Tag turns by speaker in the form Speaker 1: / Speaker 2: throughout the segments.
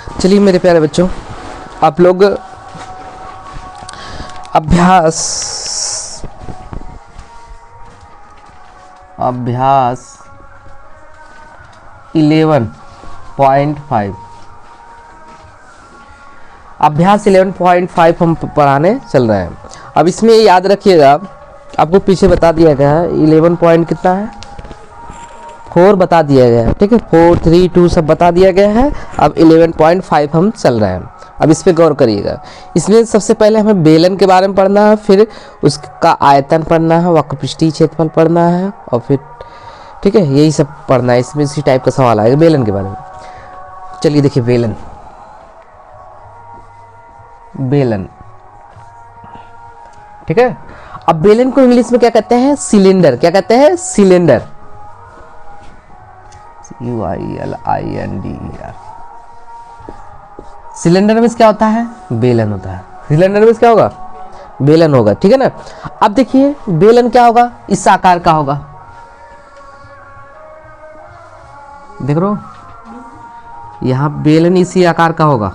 Speaker 1: चलिए मेरे प्यारे बच्चों, आप लोग अभ्यास 11.5 अभ्यास 11.5 हम पढ़ाने चल रहे हैं। अब इसमें याद रखिएगा, आपको पीछे बता दिया गया है 11 पॉइंट कितना है, 4 बता दिया गया है, ठीक है, 4 3 2 सब बता दिया गया है। अब 11.5 हम चल रहे हैं। अब इस पे गौर करिएगा। इसमें सबसे पहले हमें बेलन के बारे में पढ़ना है, फिर उसका आयतन पढ़ना है, वक्रपृष्ठीय क्षेत्रफल पढ़ना है, और फिर ठीक है यही सब पढ़ना है। इसमें इसी टाइप का सवाल आएगा बेलन के बारे में। चलिए देखिए बेलन, ठीक है। अब बेलन को इंग्लिश में क्या कहते हैं? सिलेंडर। क्या कहते हैं? Cylinder, UILINDER। सिलेंडर में क्या होता है? बेलन होता है। सिलेंडर में क्या होगा? बेलन होगा, ठीक है ना। अब देखिए बेलन क्या होगा? इस आकार का होगा, देख रहे हो, यहां बेलन इसी आकार का होगा।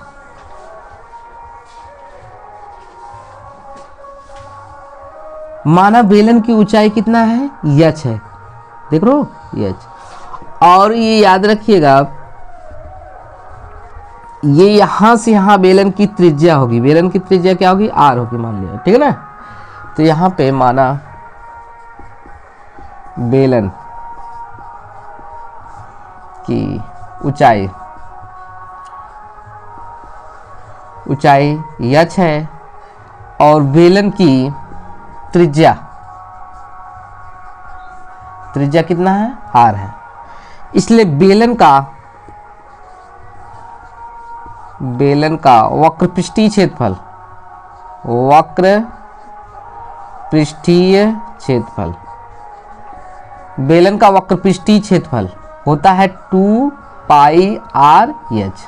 Speaker 1: माना बेलन की ऊंचाई कितना है? h है, देख रहे हो, h। और ये याद रखिएगा, ये यहां से यहां बेलन की त्रिज्या होगी। बेलन की त्रिज्या क्या होगी? r होगी, मान लिया, ठीक है ना। तो यहां पे माना बेलन की ऊंचाई h है और बेलन की त्रिज्या कितना है? r है। इसलिए बेलन का वक्रपृष्ठीय क्षेत्रफल बेलन का वक्रपृष्ठीय क्षेत्रफल होता है 2 पाई r h।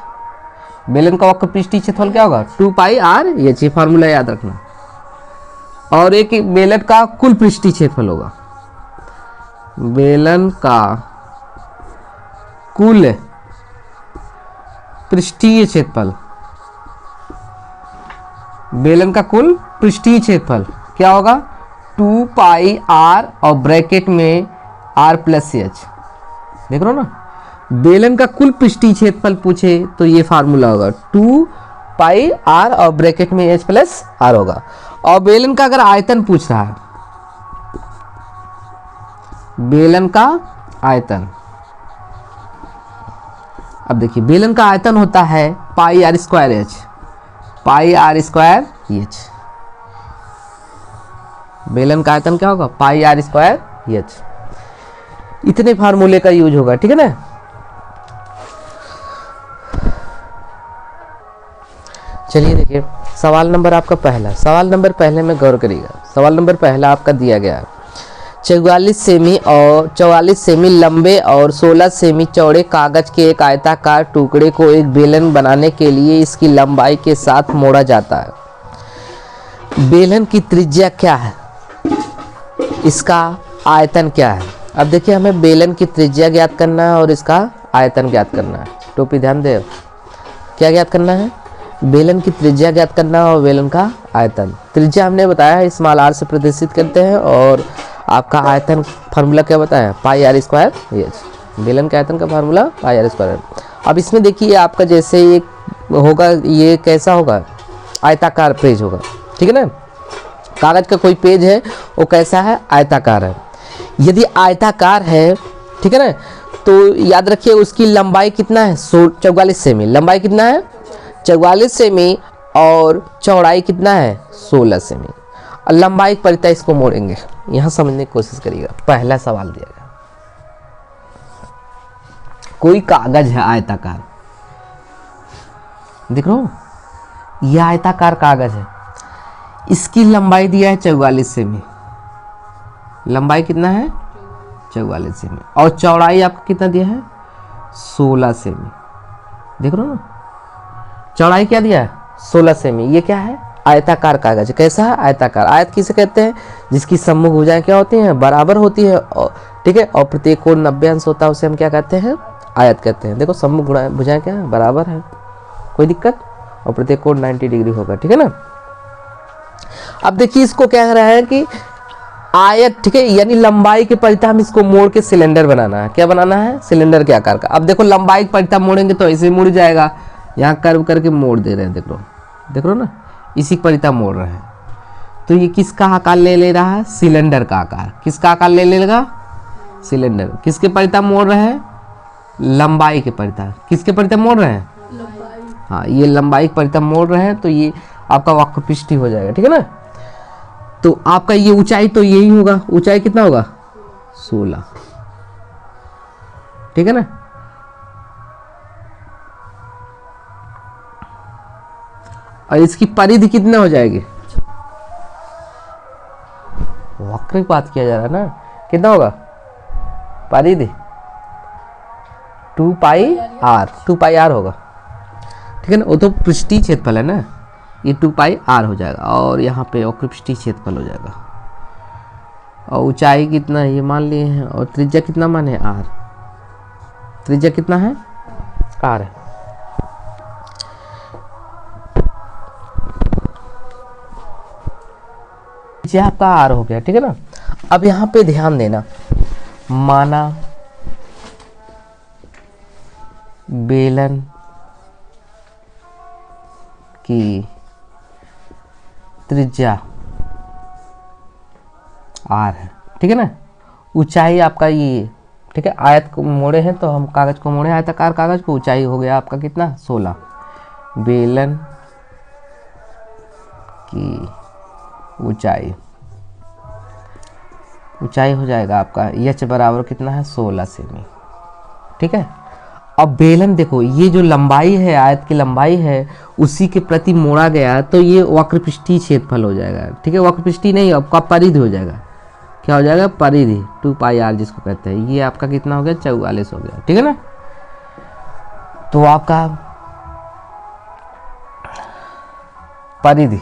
Speaker 1: बेलन का वक्रपृष्ठीय क्षेत्रफल क्या होगा? 2 पाई r h। ये फार्मूला याद रखना। और एक बेलन का कुल पृष्ठीय क्षेत्रफल होगा, बेलन का कुल पृष्ठीय क्षेत्रफल, बेलन का कुल पृष्ठीय क्षेत्रफल क्या होगा? 2 पाई r और ब्रैकेट में r प्लस h। देख रहे हो ना, बेलन का कुल पृष्ठीय क्षेत्रफल पूछे तो ये फार्मूला होगा 2 पाई r और ब्रैकेट में h प्लस r होगा। और बेलन का अगर आयतन पूछ रहा है, बेलन का आयतन, अब देखिए बेलन का आयतन होता है पाई r स्क्वायर h, पाई r स्क्वायर h। बेलन का आयतन क्या होगा? पाई r स्क्वायर h। इतने फार्मूले का यूज होगा, ठीक है ना। चलिए देखिए सवाल नंबर आपका पहला, सवाल नंबर पहले में गौर करिएगा। सवाल नंबर पहला आपका दिया गया है 44 सेमी लंबे और 16 सेमी चौड़े कागज के एक आयताकार टुकड़े को एक बेलन बनाने के लिए इसकी लंबाई के साथ मोड़ा जाता है। बेलन की त्रिज्या क्या है? इसका आयतन क्या है? अब देखिए हमें बेलन की त्रिज्या ज्ञात करना है और इसका आयतन ज्ञात करना है। टोपी ध्यान दे, क्या ज्ञात करना है? बेलन की त्रिज्या ज्ञात करना और बेलन का आयतन। त्रिज्या हमने बताया है स्मॉल r से प्रदर्शित करते हैं, और आपका आयतन फार्मूला क्या बताया? पाई r स्क्वायर h। बेलन के आयतन का फार्मूला पाई r स्क्वायर। अब इसमें देखिए आपका जैसे ये होगा, ये कैसा होगा? आयताकार पेज होगा, ठीक है ना। कागज का कोई पेज है वो कैसा है? आयताकार है। यदि आयताकार है, ठीक है ना, तो याद रखिए उसकी लंबाई कितना है? 44 सेमी। लंबाई कितना है? 44 सेमी और चौड़ाई कितना है? 16 सेमी। और लंबाई परितः इसको मोड़ेंगे, यहां समझने की कोशिश करिएगा। पहला सवाल दिया गया, कोई कागज है आयताकार, देख रहे हो, यह आयताकार कागज है, इसकी लंबाई दिया है 44 सेमी। लंबाई कितना है? 44 सेमी। और चौड़ाई आपको कितना दिया है? 16 सेमी। देख रहे हो ना, चौड़ाई क्या दिया है? 16 सेमी। ये क्या है? आयताकार कागज। कैसा है? आयताकार। आयत किसे कहते हैं? जिसकी सम्मुख भुजाएं क्या होती हैं? बराबर होती है, ठीक है, और प्रत्येक कोण 90 अंश होता है, उसे हम क्या कहते हैं? आयत कहते हैं। देखो सम्मुख भुजाएं क्या है? बराबर है। कोई दिक्कत, और प्रत्येक कोण 90 डिग्री होगा, ठीक है ना। अब देखिए इसको क्या कह रहा है कि आयत, ठीक है, यानी लंबाई के परिता हम इसको मोड़ के सिलेंडर बनाना है। क्या बनाना है? सिलेंडर के आकार का। अब देखो लंबाई के परिता मोड़ेंगे तो ऐसे मुड़ जाएगा, यहाँ कर्व करके मोड़ दे रहे हैं, देख रहे हो ना, इसी परिता मोड़ रहे हैं। तो ये किसका आकार ले रहा है? सिलेंडर का आकार। किसका आकार ले लेगा? सिलेंडर। किसके परिता मोड़ रहे हैं? लंबाई के परिता। किसके परिता मोड़ रहे हैं? हाँ, ये लंबाई के परिता मोड़ रहे हैं, तो ये आपका वक्रपृष्ठ हो जाएगा, ठीक है ना। तो आपका ये ऊंचाई तो यही होगा, ऊंचाई कितना होगा? 16, ठीक है ना। और इसकी परिधि कितना हो जाएगी? वक्र की बात किया जा रहा है ना, कितना होगा परिधि? 2 पाई आर होगा, ठीक है ना। वो तो पृष्ठीय क्षेत्रफल है ना, ये 2 पाई आर हो जाएगा, और यहाँ पे वक्रपृष्ठीय क्षेत्रफल हो जाएगा। और ऊंचाई कितना है ये मान लिए हैं, और त्रिज्या कितना माने? आर। त्रिज्या कितना है? आर है। त्रिज्या आपका आर हो गया, ठीक है ना। अब यहाँ पे ध्यान देना, माना बेलन की त्रिज्या आर है, ठीक है ना। ऊंचाई आपका ये, ठीक है, आयत को मोड़े हैं तो हम कागज को मोड़े, आयताकार कागज को। ऊंचाई हो गया आपका कितना? 16। बेलन की ऊंचाई हो जाएगा आपका एच बराबर कितना है? 16 सेमी, ठीक है। अब बेलन देखो, ये जो लंबाई है, आयत की लंबाई है, उसी के प्रति मोड़ा गया, तो ये वक्रपृष्ठीय क्षेत्रफल हो जाएगा, ठीक है। वक्रपृष्ठीय नहीं, आपका परिधि हो जाएगा। क्या हो जाएगा? परिधि, 2 पाई आर जिसको कहते हैं। ये आपका कितना हो गया? 44 हो गया, ठीक है ना। तो आपका परिधि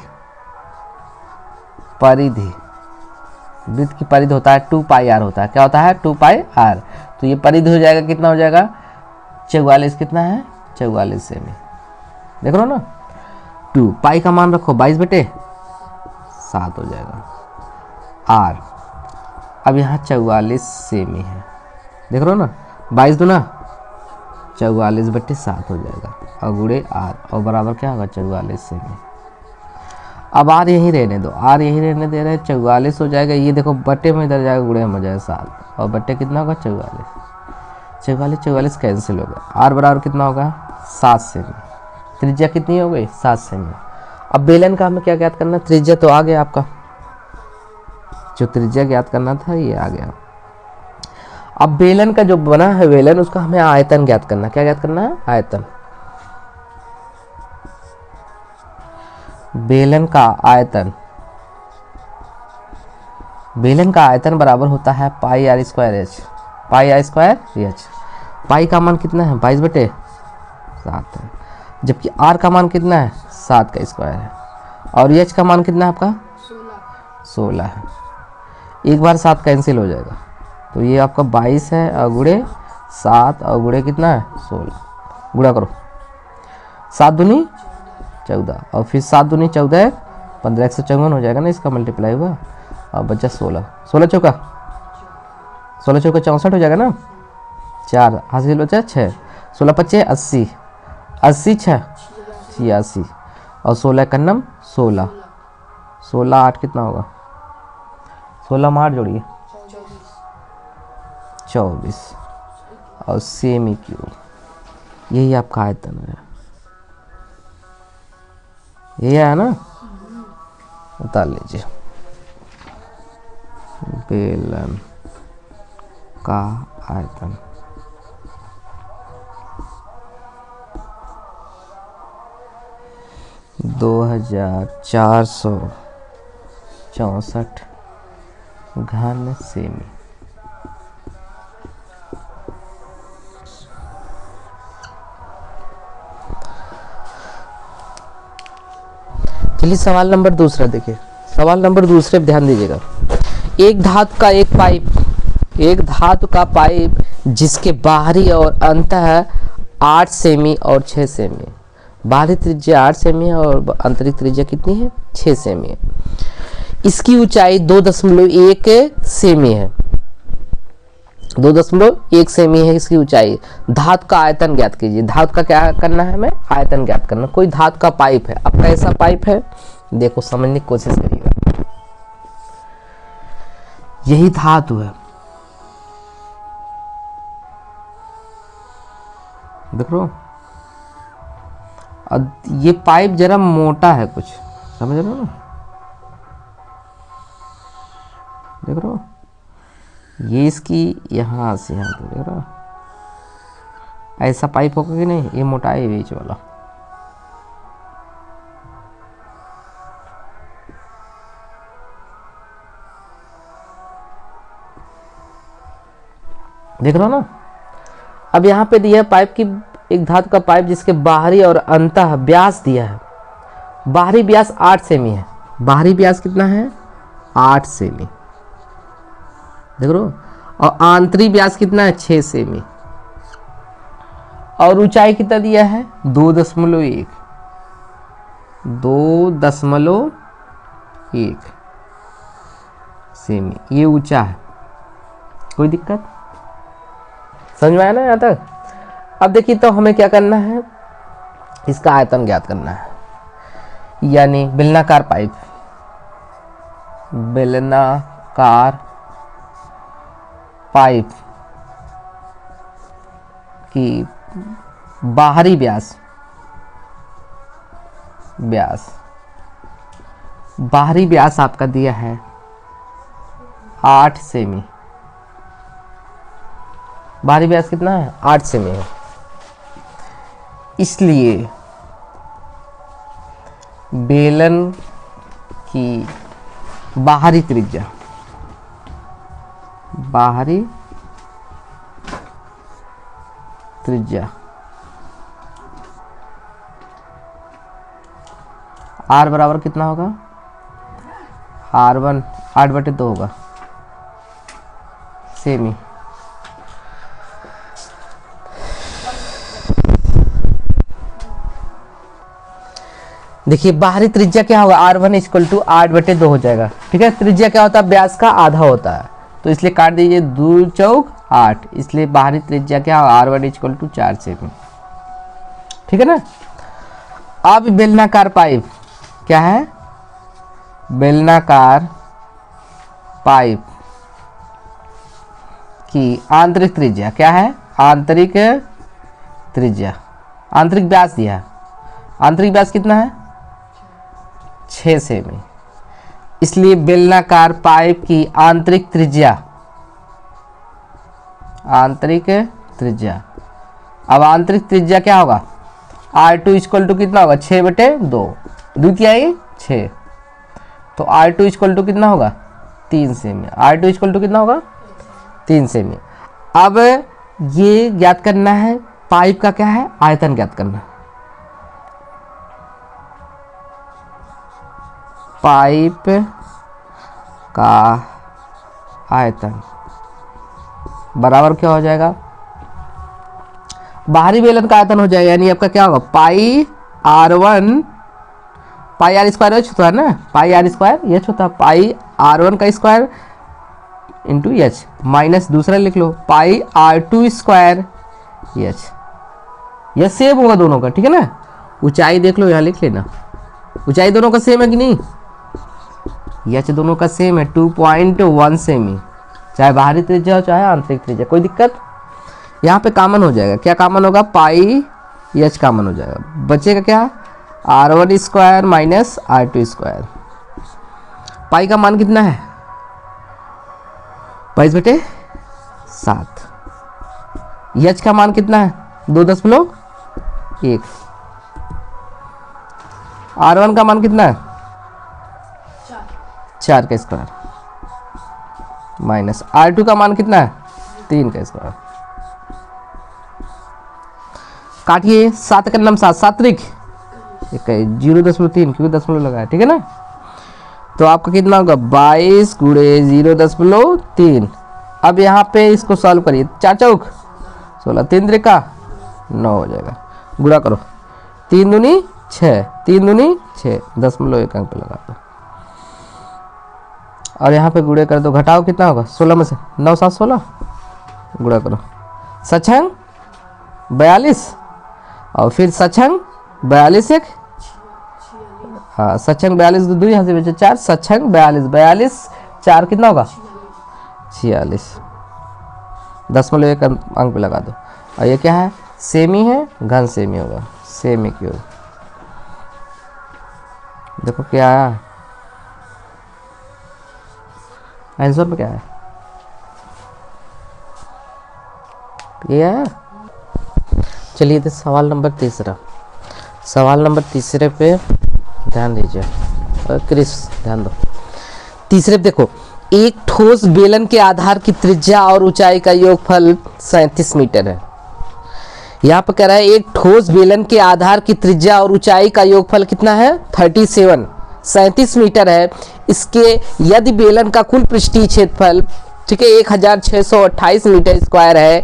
Speaker 1: वृत्त की परिधि होता है 2 पाई आर होता है। क्या होता है? 2 पाई आर। तो ये परिधि हो जाएगा, कितना हो जाएगा? 44। कितना है? 44 सेमी, देख रहे हो ना। 2 पाई का मान रखो 22/7 हो जाएगा आर। अब यहाँ 44 सेमी है, देख रहे हो ना। 22 दूना 44/7 हो जाएगा, और गुणे आर, और बराबर क्या होगा? 44 सेमी। अब आर यहीं रहने दो, आर यहीं रहने दे रहे हैं, 44 हो जाएगा। ये देखो बट्टे में इधर जाएगा, गुणे में हो जाएगा 7, और बट्टे कितना होगा? 44 कैंसिल हो गया। आर बराबर कितना होगा? 7 सेमी। त्रिज्या कितनी हो गई? 7 सेमी। अब बेलन का हमें क्या ज्ञात करना? त्रिज्या तो आ गया आपका, जो त्रिज्या ज्ञात करना था ये आ गया। अब बेलन का जो बना है बेलन, उसका हमें आयतन ज्ञात करना। क्या ज्ञात करना है? आयतन। बेलन का आयतन बराबर होता है पाई आर स्क्वायर एच। पाई का मान कितना है? 22/7 है, जबकि आर का मान कितना है? 7 का स्क्वायर है, और एच का मान कितना है आपका? 16 है। एक बार 7 कैंसिल हो जाएगा, तो ये आपका 22 है, और गुणे 7, और गुणे कितना है? 16। गुणा करो, 7 दूनी 14, और फिर 7 दूनी 14, 15, 154 हो जाएगा ना, इसका मल्टीप्लाई हुआ, और बचा 16। 16 चौका 64 हो जाएगा ना। 4 हासिल बचा 6, 16 पच्चे 80, 80 6 86, और 16 कन्नम 16, 16 8 कितना होगा? 16 में 8 जोड़िए 24, और सेमी क्यूब। यही आपका आयतन है, यही है ना। उतार लीजिए। बेलन का आयतन 2464 घन सेमी। चलिए सवाल नंबर दूसरा देखिए। सवाल नंबर दूसरे पे ध्यान दीजिएगा। एक धातु का पाइप जिसके बाहरी और अंतः 8 सेमी और 6 सेमी बाहरी त्रिज्या 8 सेमी है और आंतरिक त्रिज्या कितनी है, 6 सेमी है। इसकी ऊंचाई 2.1 सेमी है, 2.1 सेमी है इसकी ऊंचाई। धातु का आयतन ज्ञात कीजिए। धातु का क्या करना है हमें, आयतन ज्ञात करना। कोई धातु का पाइप है, अब कैसा पाइप है देखो, समझने की कोशिश करिएगा। यही धातु है, देख लो। अब ये पाइप जरा मोटा है कुछ, समझ रहे हो ना, देख रहे हो, ये इसकी यहाँ से यहाँ तक, देख रहे हो, ऐसा पाइप होगा कि नहीं, ये मोटा है बीच वाला। देख रहे हो ना। अब यहाँ पे दिया पाइप की, एक धातु का पाइप जिसके बाहरी और अंतः व्यास दिया है। बाहरी व्यास 8 सेमी है, बाहरी व्यास कितना है, 8 सेमी, देख रहे हो। और आंतरिक व्यास कितना है, 6 सेमी। और ऊंचाई कितना दिया है, 2.1 सेमी, ये ऊंचा है। कोई दिक्कत, समझ में आया ना यहाँ तक। अब देखिए तो हमें क्या करना है, इसका आयतन ज्ञात करना है। यानी बेलनाकार पाइप, बेलनाकार पाइप की बाहरी व्यास, बाहरी व्यास आपका दिया है 8 सेमी। बाहरी व्यास कितना है, 8 सेमी है। इसलिए बेलन की बाहरी त्रिज्या, R बराबर कितना होगा, R1 8/2 होगा सेमी। देखिए बाहरी त्रिज्या क्या होगा, R1 = 8/2 हो जाएगा। ठीक है, त्रिज्या क्या होता है, व्यास का आधा होता है, तो इसलिए काट दीजिए, 2 चौक 8, इसलिए बाहरी त्रिज्या क्या होगा, R1 = 4 सेमी। ठीक है ना। अब बेलनाकार पाइप क्या है, बेलनाकार पाइप की आंतरिक त्रिज्या क्या है, आंतरिक त्रिज्या, आंतरिक व्यास दिया है। आंतरिक व्यास कितना है, 6 सेमी। इसलिए बेलनाकार पाइप की आंतरिक त्रिज्या, अब आंतरिक त्रिज्या क्या होगा, R2 = कितना होगा, 6/2, द्वितीयाई 6, तो R2 = कितना होगा, 3 सेमी। R2 = कितना होगा, 3 सेमी। अब ये ज्ञात करना है, पाइप का क्या है, आयतन ज्ञात करना है। पाइप का आयतन बराबर क्या हो जाएगा, बाहरी बेलन का आयतन हो जाएगा, यानी आपका क्या होगा, पाई R स्क्वायर एच होता है ना, पाई R स्क्वायर एच होता है, पाई R1 का स्क्वायर इंटू एच, माइनस दूसरा लिख लो, पाई R2 स्क्वायर एच। यह सेम होगा दोनों का, ठीक है ना। ऊंचाई देख लो, यहाँ लिख लेना, ऊंचाई दोनों का सेम है कि नहीं, एच दोनों का सेम है, 2.1 सेमी, चाहे बाहरी त्रिज्या हो चाहे आंतरिक त्रिज्या, कोई दिक्कत। यहाँ पे कॉमन हो जाएगा, क्या कॉमन होगा, पाई एच कॉमन हो जाएगा, बचेगा क्या, R1 square minus R2 square. पाई का मान कितना है, 22/7। एच का मान कितना है, 2.1। R1 का मान कितना है, 4 का स्क्वायर, माइनस R2 का मान कितना है, 3 का स्क्वायर। काटिए, 7 का नाम 7, 7 त्रिक 0.3, क्योंकि दशमलव लगा है, ठीक है ना। तो आपका कितना होगा, 22 × 0.3। अब यहाँ पे इसको सॉल्व करिए, 4 चौक 16, 3 त्रिका 9 हो जाएगा। गुणा करो, 3 दूनी 6, 3 दूनी 6, 0.1 अंक पे लगा दो। और यहाँ पे गुणे कर दो, घटाओ कितना होगा 16 में से 9 7 16, गुणा करो, सछंग 42 और फिर सछंग 42 1, हाँ सछंग 42 2 यहाँ से बचे 4, सछंग 42 42 4 कितना होगा 46, 0.1 अंक पे लगा दो। और ये क्या है, सेमी है, घन सेमी होगा, सेमी क्यूब। देखो क्या आया आंसर में, क्या है ये आया। चलिए तो सवाल नंबर तीसरा, सवाल नंबर तीसरे पे ध्यान दीजिए और क्रिस ध्यान दो। तीसरे पे देखो, एक ठोस बेलन के आधार की त्रिज्या और ऊंचाई का योगफल 37 मीटर है। यहाँ पर कह रहा है एक ठोस बेलन के आधार की त्रिज्या और ऊंचाई का योगफल कितना है 37 मीटर है। इसके यदि बेलन का कुल पृष्ठीय क्षेत्रफल ठीक है 1628 मीटर स्क्वायर है,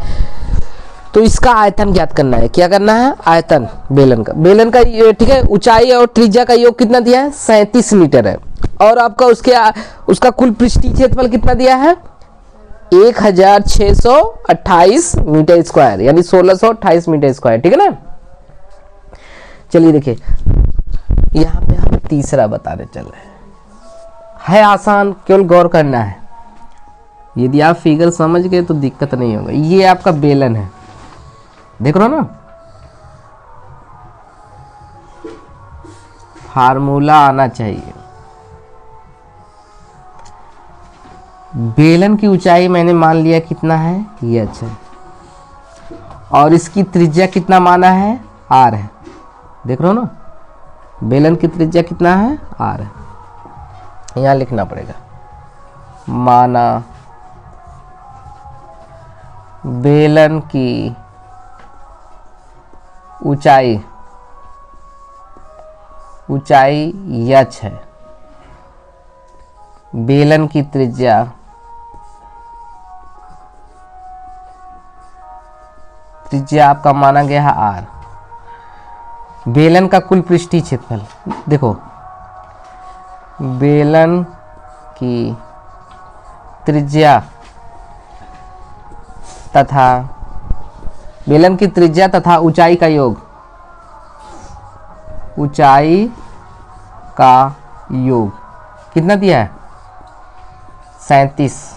Speaker 1: तो इसका आयतन ज्ञात करना है। क्या करना है, आयतन बेलन का ठीक है, ऊंचाई और त्रिज्या का योग कितना दिया है 37 मीटर है, और आपका उसका कुल पृष्ठीय क्षेत्रफल कितना दिया है 1628 मीटर स्क्वायर, यानी 1628 मीटर स्क्वायर, ठीक है ना। चलिए देखिए यहाँ पे हम तीसरा बताने चल रहे हैं, आसान, केवल गौर करना है। यदि आप फिगर समझ गए तो दिक्कत नहीं होगा। ये आपका बेलन है, देख रहे हो ना, फार्मूला आना चाहिए। बेलन की ऊंचाई मैंने मान लिया कितना है, ये अच्छा है, और इसकी त्रिज्या कितना माना है, r है, देख रहे हो ना, बेलन की त्रिज्या कितना है, r है। यहाँ लिखना पड़ेगा, माना बेलन की ऊंचाई h है, बेलन की त्रिज्या आपका माना गया है r। बेलन का कुल पृष्ठीय क्षेत्रफल, देखो बेलन की त्रिज्या तथा ऊंचाई का योग, कितना दिया है 37,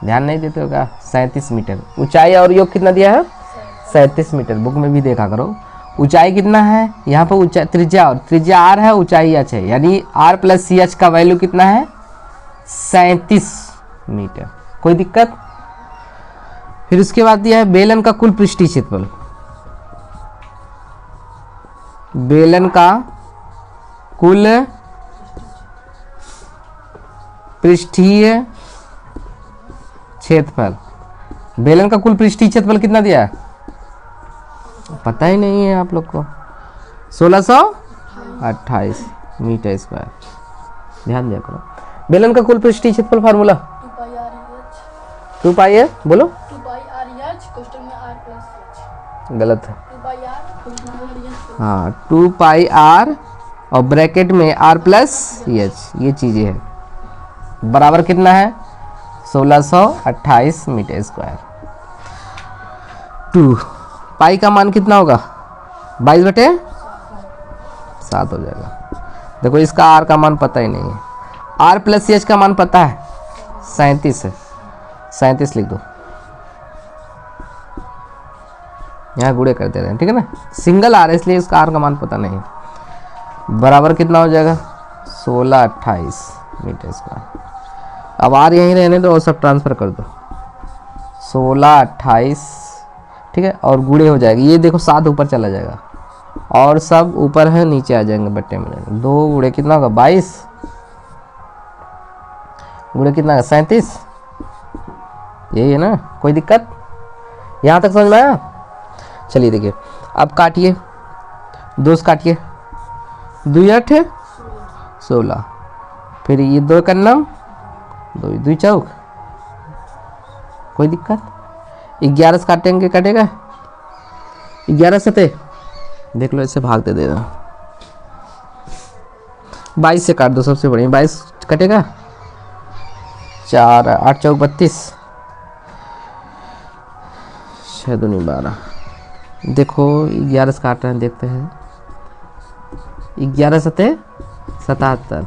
Speaker 1: ध्यान नहीं देते हो क्या, 37 मीटर। ऊंचाई और योग कितना दिया है 37 मीटर, बुक में भी देखा करो। ऊंचाई कितना है, यहाँ पर ऊंचाई त्रिज्या r है, ऊंचाई h है, यानी r प्लस ch का वैल्यू कितना है 37 मीटर। कोई दिक्कत। फिर उसके बाद दिया है बेलन का कुल पृष्ठीय क्षेत्रफल, बेलन का कुल पृष्ठीय क्षेत्रफल, बेलन का कुल पृष्ठीय क्षेत्रफल कितना दिया है, पता ही नहीं है आप लोग को, 1628 मीटर स्क्वायर। ध्यान दिया करो। बेलन का कुल पृष्ठीय क्षेत्रफल फार्मूला 2 पाई है, बोलो
Speaker 2: 2 पाई r h कोष्ठक में r प्लस h,
Speaker 1: गलत है,
Speaker 2: 2 पाई r कोष्ठक में r h,
Speaker 1: हाँ 2 पाई r और ब्रैकेट में r प्लस h, ये चीजें है, बराबर कितना है 1628 मीटर स्क्वायर। 2 पाई का मान कितना होगा 22/7 हो जाएगा। देखो इसका r का मान पता ही नहीं है, r प्लस h का मान पता है 37 है, 37 लिख दो, यहाँ गुणे कर दे रहे हैं, ठीक है ना, सिंगल r है इसलिए इसका r का मान पता नहीं है। बराबर कितना हो जाएगा 1628 मीटर स्क्वायर। अब r यहीं रहने दो और सब ट्रांसफर कर दो, 1628 ठीक है, और गुणे हो जाएगा, ये देखो 7 ऊपर चला जाएगा और सब ऊपर है नीचे आ जाएंगे बट्टे में। 2 गुणे कितना होगा 22, गुणे कितना होगा 37, यही है ना। कोई दिक्कत यहाँ तक समझ में आया। चलिए देखिए अब काटिए, 2 से काटिए, 2 8 16, फिर ये 2 का नाम 2 चौक, कोई दिक्कत। 11 से काटेंगे, कटेगा 11 7 देख लो, ऐसे भाग दे देना। 22 से काट दो, सबसे बढ़िया 22 कटेगा। 4 8 चौक 32, 6 दूनी 12। देखो 11 से काट रहे हैं, देखते हैं। 11 सते 77,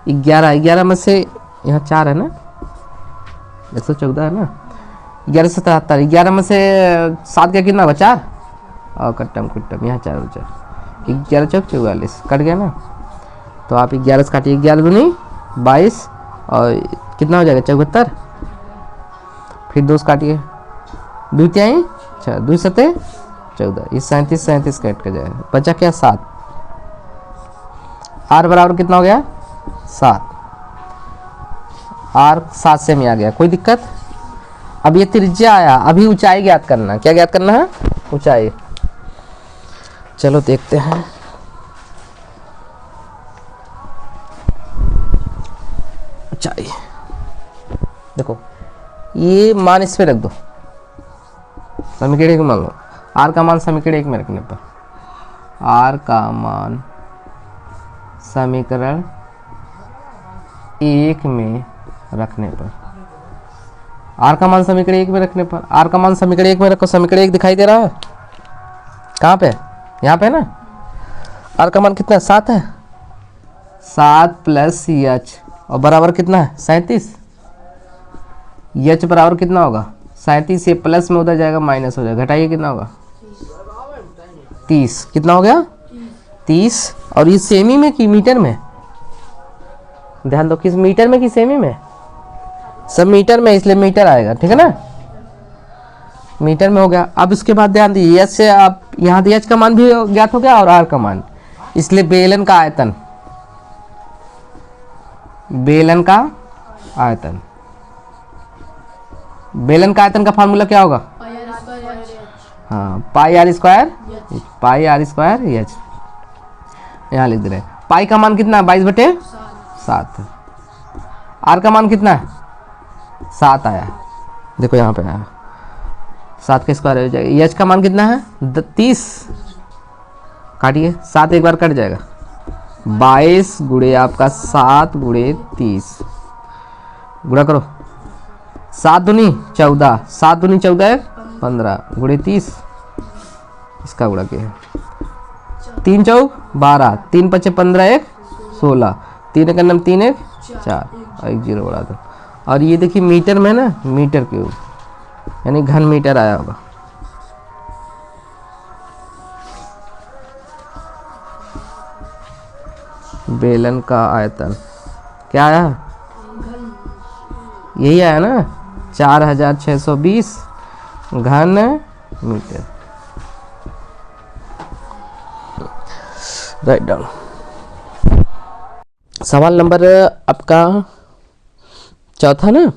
Speaker 1: 11 में से यहाँ 4 है ना, 114 है ना, 11 से 77, 11 में से 7 का कितना होगा, 4 और कट्टम कुट्टम यहाँ 4 बचा, 11 चौक 44 कट गया ना। तो आप 11 से काटिए, 11 दूनी 22 और कितना हो जाएगा 74, फिर 2 से काटिए, 2 तिहाई 6, 2 सते 14, इस 37 कट कर जाएगा, बचा क्या 7। आर बराबर कितना हो गया 7, आर 7 से में आ गया, कोई दिक्कत। अब ये त्रिज्या आया, अभी ऊंचाई ज्ञात करना, क्या ज्ञात करना है, ऊंचाई। चलो देखते हैं। ऊंचाई देखो, ये मान इस पे रख दो, समीकरण 1 मान लो, आर का मान समीकरण 1 में रखने पर, आर का मान समीकरण 1 में रखने पर, आर का मान समीकरण 1 में रखने पर, आर का मान समीकरण 1 में रखो। समीकरण 1 दिखाई दे रहा है, कहाँ पे, यहाँ पे ना। आर का मान कितना है 7 है, 7 प्लस एच और बराबर कितना है 37। एच बराबर कितना होगा 37, से प्लस में उधर जाएगा माइनस हो जाएगा, घटाइए कितना होगा 30, कितना हो गया 30। और ये सेमी में कि मीटर में, ध्यान दो, किस मीटर में कि सेमी में, सब मीटर में, इसलिए मीटर आएगा, ठीक है ना, मीटर में हो गया। अब इसके बाद ध्यान दीजिए, एच से आप यहाँ एच का मान भी ज्ञात हो गया और आर का मान, इसलिए बेलन का आयतन, बेलन का आयतन, बेलन का आयतन का फार्मूला क्या होगा, हाँ pi r square, pi r square h, यहाँ लिख दे रहे। पाई का मान कितना है 22/7, आर का मान कितना है 7 आया, देखो यहाँ पे आया 7 का स्क्वायर हो जाएगा। एच का मान कितना है 30, काटिए 7 एक बार कट जाएगा, 22 गुणे आपका 7 गुणे 30, गुणा करो, 7 दूनी 14, 7 दूनी 14 15 गुणे 30, इसका गुणा किया, 3 चौक 12, 3 पचे 15 1 16, 3 एक 9 3 1 4 और 1 0 बढ़ा दो। और ये देखिए मीटर में ना, मीटर क्यूब यानी घन मीटर आया होगा। बेलन का आयतन क्या आया, यही आया ना 4620 घन मीटर। Write down. सवाल नंबर आपका चौथा ना,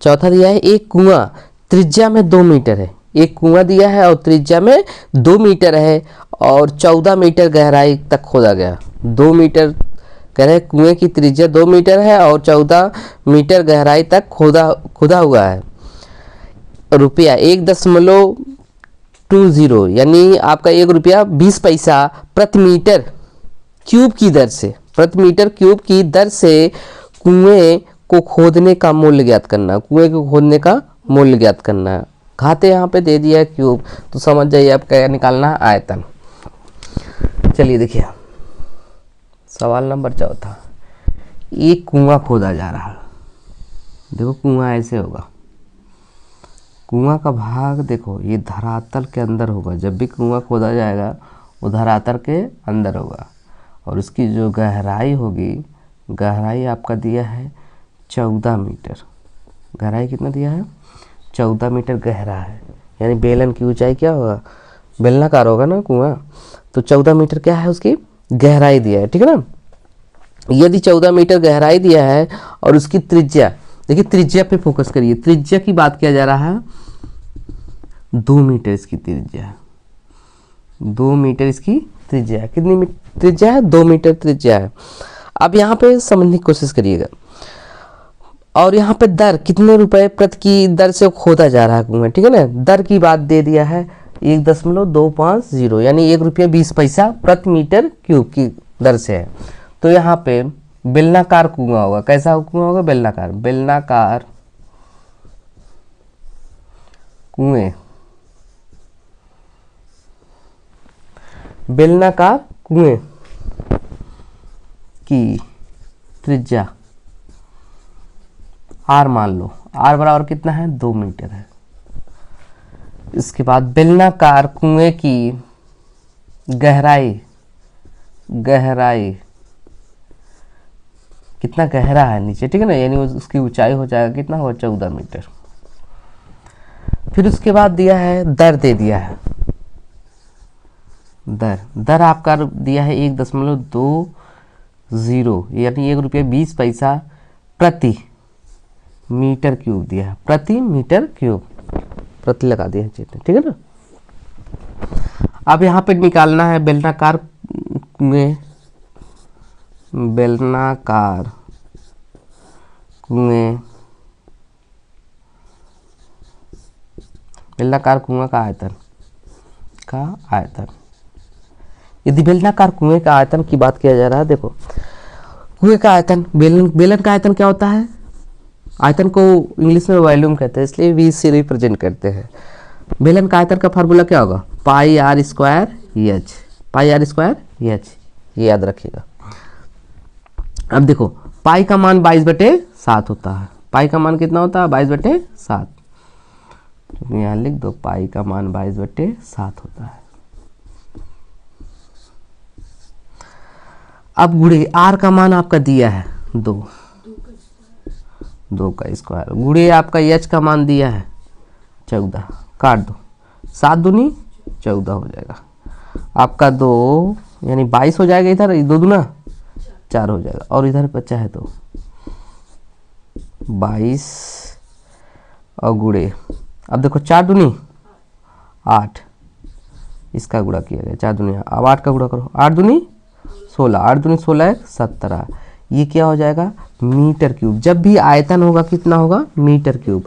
Speaker 1: चौथा दिया है, एक कुआं त्रिज्या में 2 मीटर है, एक कुआं दिया है और त्रिज्या में 2 मीटर है और 14 मीटर गहराई तक खोदा गया। 2 मीटर कह रहे कुएं की त्रिज्या 2 मीटर है और 14 मीटर गहराई तक खोदा हुआ है। रुपया 1.20 यानी आपका 1 रुपया 20 पैसा प्रति मीटर क्यूब की दर से, प्रति मीटर क्यूब की दर से कुएं को खोदने का मूल्य ज्ञात करना, कुएं को खोदने का मूल्य ज्ञात करना है। घाते यहाँ पे दे दिया है क्यूब, तो समझ जाइए आप क्या निकालना है, आयतन। चलिए देखिए सवाल नंबर चौथा, एक कुआं खोदा जा रहा है। देखो कुआं ऐसे होगा, कुआं का भाग देखो ये धरातल के अंदर होगा, जब भी कुआं खोदा जाएगा वो धरातल के अंदर होगा और उसकी जो गहराई होगी, गहराई आपका दिया है 14 मीटर। गहराई कितना दिया है 14 मीटर गहरा है, यानी बेलन की ऊंचाई क्या होगा, बेलनाकार होगा ना कुआं, तो 14 मीटर क्या है उसकी गहराई दिया है, ठीक है ना। यदि 14 मीटर गहराई दिया है और उसकी त्रिज्या, देखिए त्रिज्या पे फोकस करिए, त्रिज्या की बात किया जा रहा है, 2 मीटर इसकी त्रिज्या है, 2 मीटर इसकी त्रिज्या है। कितनी त्रिज्या है 2 मीटर त्रिज्या है। अब यहाँ पे समझने की कोशिश करिएगा, और यहाँ पे दर कितने रुपए प्रति की दर से खोदा जा रहा है कुआं, ठीक है ना। दर की बात दे दिया है 1.250 यानी 1 रुपया 20 पैसा प्रति मीटर क्यूब की दर से है। तो यहाँ पे बेलनाकार कुआं होगा। कैसा कुआं होगा? बेलनाकार। बेलनाकार कुएं, बेलनाकार कुएं की त्रिज्या आर मान लो, आर बराबर कितना है? 2 मीटर है। इसके बाद बेलनाकार कुएं की गहराई, गहराई कितना गहरा है नीचे, ठीक है ना, यानी उसकी ऊंचाई हो जाएगा कितना होगा? 14 मीटर। फिर उसके बाद दिया है दर, दे दिया है दर। दर आपका दिया है 1.20 यानी 1 रुपया 20 पैसा प्रति मीटर क्यूब दिया है। प्रति मीटर क्यूब, प्रति लगा दिया है, ठीक है ना। अब यहाँ पे निकालना है बेलनाकार कुएं, बेलनाकार कुएं, बेलनाकार कुआं का आयतन, यदि बेलनाकार कुएं का आयतन की बात किया जा रहा है, देखो कुएं का आयतन, बेलन का आयतन क्या होता है? आयतन को इंग्लिश में वॉल्यूम कहते हैं, इसलिए वी से रिप्रेजेंट करते हैं। बेलन का आयतन का फार्मूला क्या होगा? Pi r square h, pi r square h, ये याद रखिएगा। अब देखो पाई का मान 22/7 होता है। पाई का मान कितना होता है? 22/7। यहाँ लिख दो, पाई का मान 22/7 होता है। अब गुणे आर का मान आपका दिया है 2 का स्क्वायर, गुणे आपका एच का मान दिया है 14, काट दो, 7 दूनी 14 हो जाएगा आपका 2, यानी 22 हो जाएगा। इधर 2 दूना 4 हो जाएगा, और इधर बचा है तो 22 और गुणे, अब देखो 4 दूनी 8, इसका गुणा किया गया 4 दूनी, अब 8 का गुणा करो, 8 दूनी 16, 8 दूनी 16 17, ये क्या हो जाएगा? Metre cube. जब भी आयतन होगा कितना होगा? Metre cube.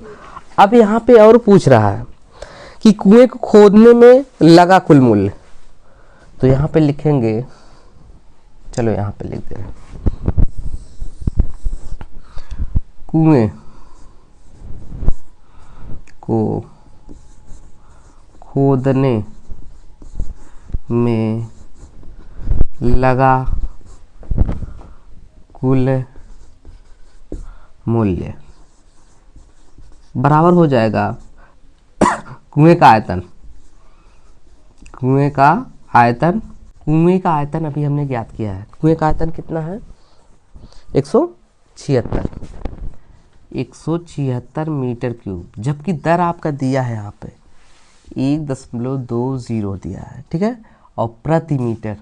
Speaker 1: अब यहाँ पे और पूछ रहा है कि कुएं को खोदने में लगा कुल मूल्य, तो यहाँ पे लिखेंगे, चलो यहाँ पे लिख दे रहे हैं, कुएं को खोदने में लगा कुल मूल्य बराबर हो जाएगा कुएं का आयतन, कुएं का आयतन, कुएं का आयतन अभी हमने ज्ञात किया है। कुएं का आयतन कितना है? 176 मीटर क्यूब, जबकि दर आपका दिया है यहाँ पे 1.20 दिया है, ठीक है, और प्रति मीटर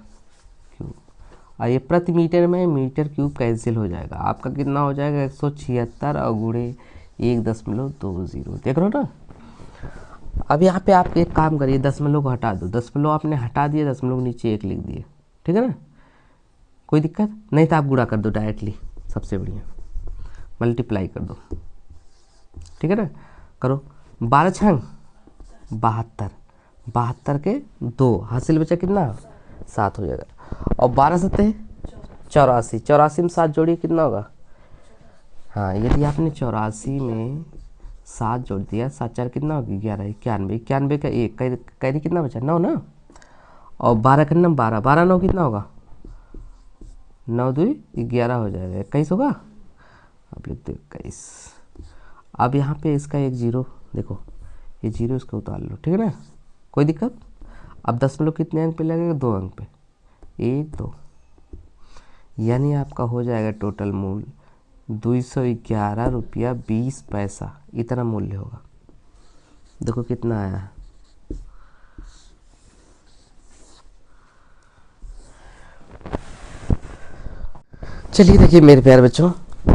Speaker 1: क्यूब, और ये प्रति मीटर में मीटर क्यूब कैंसिल हो जाएगा, आपका कितना हो जाएगा? 176 और गुणे 1.20, देख रहे हो ना। अब यहाँ पे आप एक काम करिए, दशमलव को हटा दो, दशमलव आपने हटा दिया, दशमलव नीचे 1 लिख दिए, ठीक है ना, कोई दिक्कत नहीं, तो आप गुणा कर दो डायरेक्टली, सबसे बढ़िया मल्टीप्लाई कर दो, ठीक है ना, करो। 12 छंग 72, 72 के 2 हासिल बचा कितना? 7 हो जाएगा, और 12 सत्ते 84, 84 में 7 जोड़िए कितना होगा? हाँ, यदि आपने 84 में 7 जोड़ दिया, 7 4 कितना होगी? 11, 91, 91 का 1 कैरी कितना बचा? 9 ना, और 12 का 9 12, 12 9 कितना होगा? 9 2 11 हो जाएगा, 21 होगा। अब लिख दो 21। अब यहाँ पे इसका एक 0, देखो ये 0 इसका उतार लो, ठीक है ना, कोई दिक्कत। अब दशमलव कितने अंक पे लगेगा? 2 अंक पे, 1 2, यानी आपका हो जाएगा टोटल मूल्य 211 रुपया 20 पैसा, इतना मूल्य होगा। देखो कितना आया है, चलिए देखिए मेरे प्यारे बच्चों,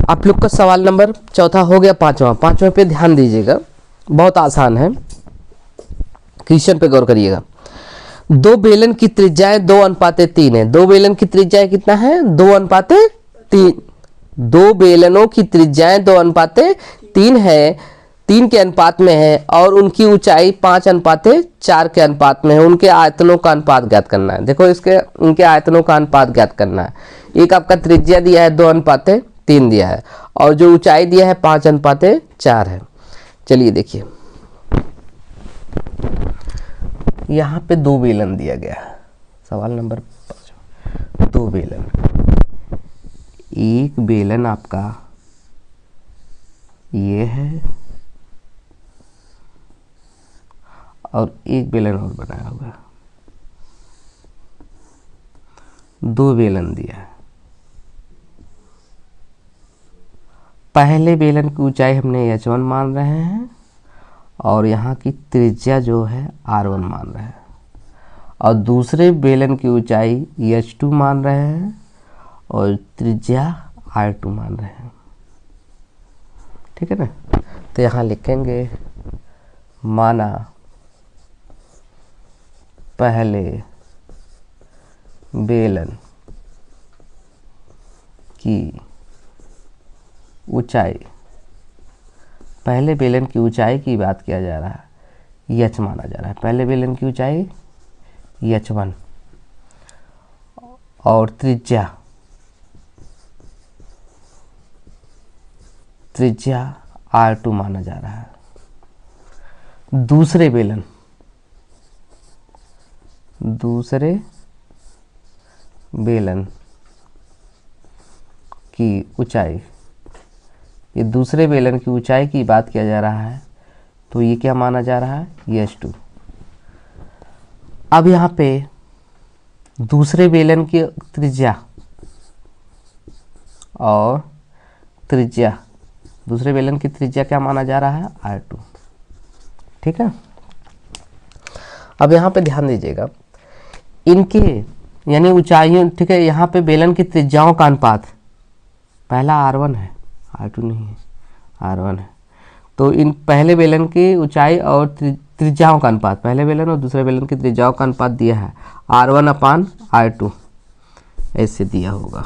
Speaker 1: आप लोग का सवाल नंबर 4 हो गया। 5वां पे ध्यान दीजिएगा, बहुत आसान है, क्वेश्चन पे गौर करिएगा। 2 बेलन की त्रिज्याएं 2:3 है। 2 बेलन की त्रिज्याएं कितना है? 2:3। 2 बेलनों की त्रिज्याएं 2:3 है, 3 के अनुपात में है और उनकी ऊंचाई 5:4 के अनुपात में है, उनके आयतनों का अनुपात ज्ञात करना है। देखो इसके उनके आयतनों का अनुपात ज्ञात करना है। एक आपका त्रिज्या दिया है 2:3 दिया है और जो ऊंचाई दिया है 5:4 है। चलिए देखिए, यहाँ पे 2 बेलन दिया गया है। सवाल नंबर 5, 2 बेलन। एक बेलन आपका ये है और एक बेलन और बनाया हुआ है। 2 बेलन दिया है। पहले बेलन की ऊंचाई हमने h1 मान रहे हैं और यहाँ की त्रिज्या जो है r1 मान रहे हैं और दूसरे बेलन की ऊंचाई h2 मान रहे हैं और त्रिज्या r2 मान रहे हैं। ठीक है ना। तो यहाँ लिखेंगे माना पहले बेलन की ऊंचाई, पहले बेलन की ऊंचाई की बात किया जा रहा है, h माना जा रहा है। पहले बेलन की ऊंचाई h1 और त्रिज्या r2 माना जा रहा है। दूसरे बेलन की ऊंचाई, ये दूसरे बेलन की ऊंचाई की बात किया जा रहा है, तो ये क्या माना जा रहा है, ये h2। अब यहाँ पे दूसरे बेलन की त्रिज्या और त्रिज्या, दूसरे बेलन की त्रिज्या क्या माना जा रहा है, r2। ठीक है। अब यहाँ पे ध्यान दीजिएगा, इनके यानी ऊंचाइयों, ठीक है, यहाँ पे बेलन की त्रिज्याओं का अनुपात, पहला r1 है, r2 नहीं है, r1 है। तो इन पहले बेलन की ऊंचाई और त्रिज्याओं का अनुपात, पहले बेलन और दूसरे बेलन की त्रिज्याओं का अनुपात दिया है r1/r2, ऐसे दिया होगा।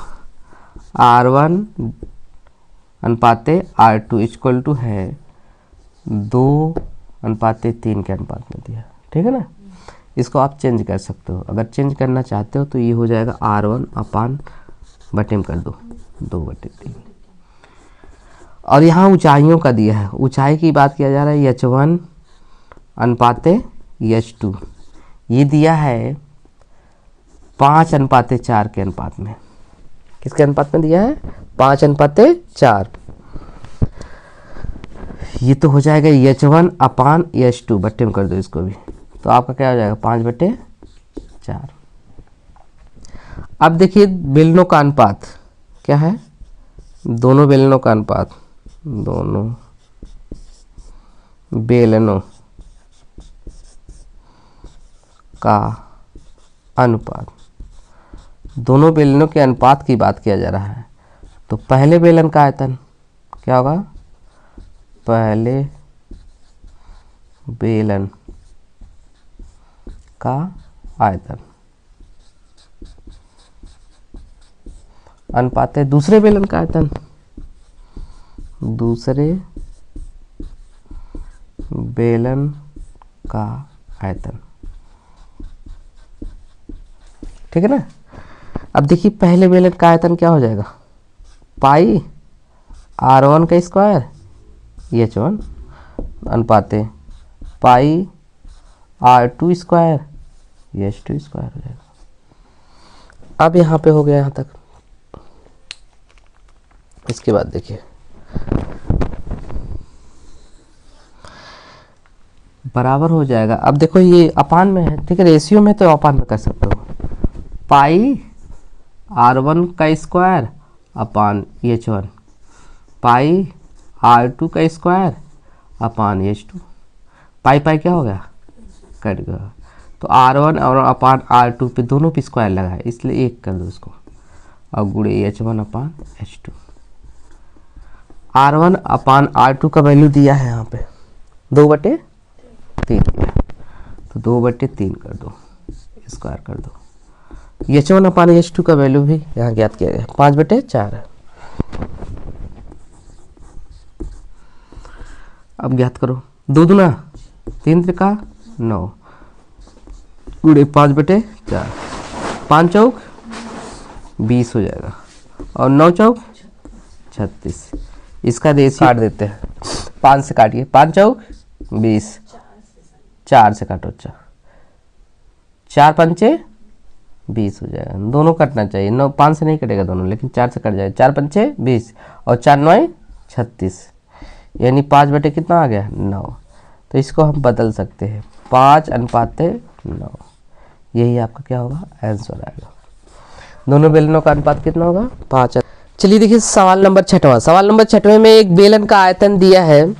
Speaker 1: r1 अनुपाते r2 इक्वल टू है 2:3 के अनुपात में दिया। ठीक है ना। इसको आप चेंज कर सकते हो, अगर चेंज करना चाहते हो तो ये हो जाएगा r1 बटे में कर दो 2/3। और यहाँ ऊंचाइयों का दिया है, ऊंचाई की बात किया जा रहा है h1 अनुपाते h2, ये दिया है 5:4 के अनुपात में। किसके अनुपात में दिया है, 5:4। ये तो हो जाएगा h1/h2, बट्टे में कर दो इसको भी, तो आपका क्या हो जाएगा 5/4। अब देखिए बेलनों का अनुपात क्या है, दोनों बेलनों का अनुपात, दोनों बेलनों का अनुपात, दोनों बेलनों के अनुपात की बात किया जा रहा है। तो पहले बेलन का आयतन क्या होगा, पहले बेलन का आयतन अनुपात है दूसरे बेलन का आयतन, दूसरे बेलन का आयतन। ठीक है ना। अब देखिए पहले बेलन का आयतन क्या हो जाएगा, पाई r1 का स्क्वायर h1 अनुपाते पाई r2 स्क्वायर h2 स्क्वायर हो जाएगा। अब यहाँ पे हो गया यहाँ तक। इसके बाद देखिए बराबर हो जाएगा। अब देखो ये अपान में है, ठीक है, रेशियो में तो अपान में कर सकते हो, पाई r1 का स्क्वायर अपान h1, पाई r2 का स्क्वायर अपान h2। पाई पाई क्या हो गया, कट गया। तो r1 और अपान r2 पे दोनों पे स्क्वायर लगा है, इसलिए 1 कर दो इसको और गुणे h1/h2। r1 अपान r2 का वैल्यू दिया है यहाँ पे 2/3 दिया, तो 2/3 कर दो, स्क्वायर कर दो। h1/h2 का वैल्यू भी यहाँ ज्ञात किया गया 5/4 है। अब ज्ञात करो, 2 दूना 3 त्रिका 9 गुणे 5/4, 5 चौक 20 हो जाएगा और 9 चौक 36। इसका रेशियो काट देते हैं, 5 से काटिए, 5 चौक 20, 4 से काटो, 4 पंचे 20 हो जाएगा। दोनों कटना चाहिए, 9 5 से नहीं कटेगा दोनों, लेकिन 4 से कट जाएगा। 4 पंचे 20 और 4 9 36, यानी 5 बटे कितना आ गया 9। तो इसको हम बदल सकते हैं, 5:9। यही आपका क्या होगा आंसर आएगा। दोनों बेलनों का अनुपात कितना होगा 5। चलिए देखिए सवाल नंबर 6वां। सवाल नंबर 6वें में एक बेलन का आयतन दिया है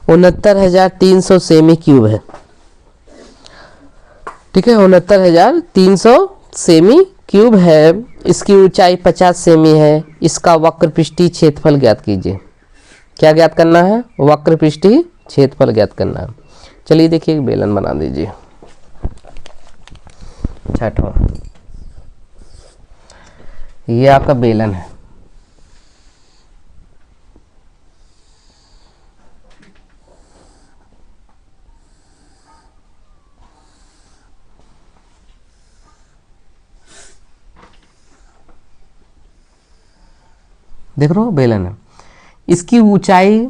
Speaker 1: 69,300 सेमी क्यूब है। ठीक है, 69,300 सेमी क्यूब है। इसकी ऊंचाई 50 सेमी है। इसका वक्रपृष्ठीय क्षेत्रफल ज्ञात कीजिए। क्या ज्ञात करना है? वक्रपृष्ठीय क्षेत्रफल ज्ञात करना है। चलिए देखिए एक बेलन बना दीजिए। 6वां, ये आपका बेलन है। देख रहे हो बेलन है। इसकी ऊंचाई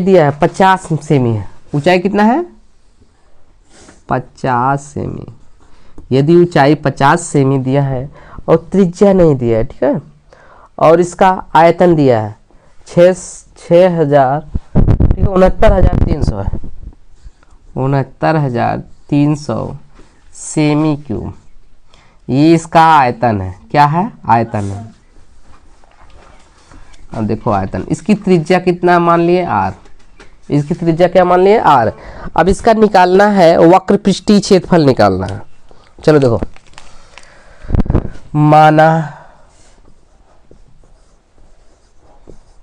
Speaker 1: दिया है 50 सेमी है। ऊंचाई कितना है 50 सेमी। यदि ऊंचाई 50 सेमी दिया है और त्रिज्या नहीं दिया है, ठीक है, और इसका आयतन दिया है 6,000, ठीक है, 69,300 है, 69,300 सेमी क्यूब। ये इसका आयतन है। क्या है? आयतन है। अब देखो आयतन, इसकी त्रिज्या कितना मान लिए r। इसकी त्रिज्या क्या मान लिए r। अब इसका निकालना है वक्रपृष्ठीय क्षेत्रफल निकालना है। चलो देखो, माना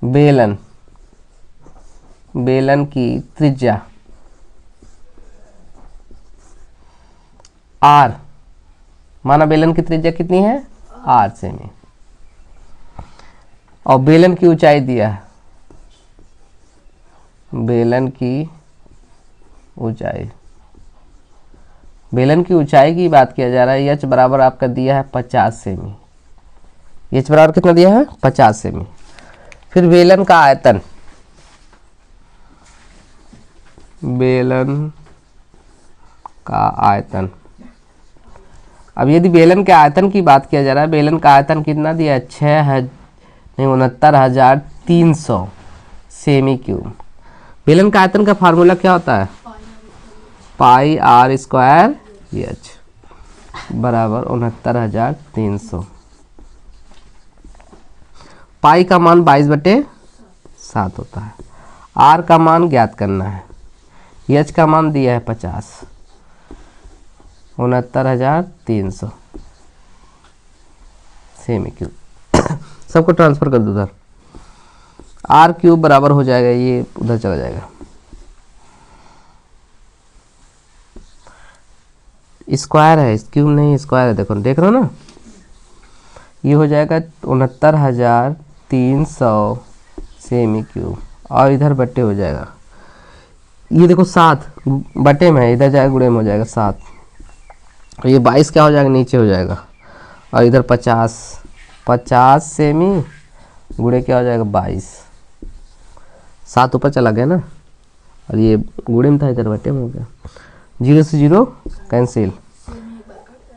Speaker 1: बेलन की त्रिज्या r, माना बेलन की त्रिज्या कितनी है r सेमी, और बेलन की ऊंचाई दिया है, बेलन की ऊंचाई की बात किया जा रहा है। h बराबर आपका दिया है 50 सेमी। h बराबर कितना दिया है 50 सेमी। फिर बेलन का आयतन, अब यदि बेलन के आयतन की बात किया जा रहा है, बेलन का आयतन कितना दिया है 69,300 सेमी क्यूब। बेलन का आयतन का फार्मूला क्या होता है? पाई r स्क्वायर h बराबर 69,300। पाई का मान 22/7 होता है। r का मान ज्ञात करना है। h का मान दिया है 50, 69,300 सेमी क्यूब। सबको ट्रांसफर कर दो उधर। r क्यूब बराबर हो जाएगा, ये उधर चला जाएगा, स्क्वायर है, क्यूब नहीं स्क्वायर है। देखो देख रहे हो ना, ये हो जाएगा 69,300 सेमी क्यूब, और इधर बट्टे हो जाएगा। ये देखो 7 बटे में है, इधर जाएगा गुणे में हो जाएगा 7, और ये 22 क्या हो जाएगा नीचे हो जाएगा, और इधर 50 सेमी गुणे क्या हो जाएगा 22, 7 ऊपर चला गया ना, और ये गुणे में था इधर बटे में हो गया। 0 से 0 कैंसिल,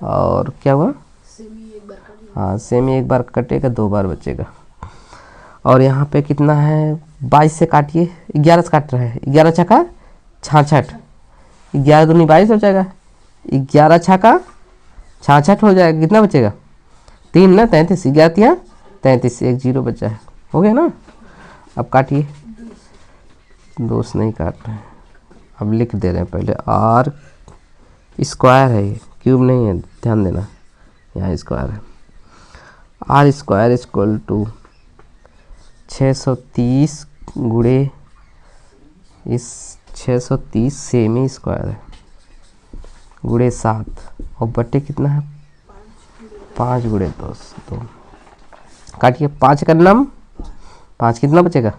Speaker 1: और क्या हुआ हाँ सेमी एक बार कटेगा, 2 बार बचेगा। और यहाँ पे कितना है 22 से काटिए, 11 से काट रहा है, 11 छक्का 66, 11 दूनी 22 हो जाएगा, 11 छक्का 66 हो जाएगा। कितना बचेगा 3 ना, 33, 11 33, 1 0 बचा है, हो गया ना। अब काटिए, दोस्त नहीं काट रहे हैं, अब लिख दे रहे हैं पहले। r स्क्वायर है, ये क्यूब नहीं है, ध्यान देना, यहाँ स्क्वायर है। r स्क्वायर इक्वल टू 630 गुणे इस 630 सेमी स्क्वायर है गुणे 7, और बटे कितना है 5 गुणे 2। काटिए, 5 का नम 5 कितना बचेगा,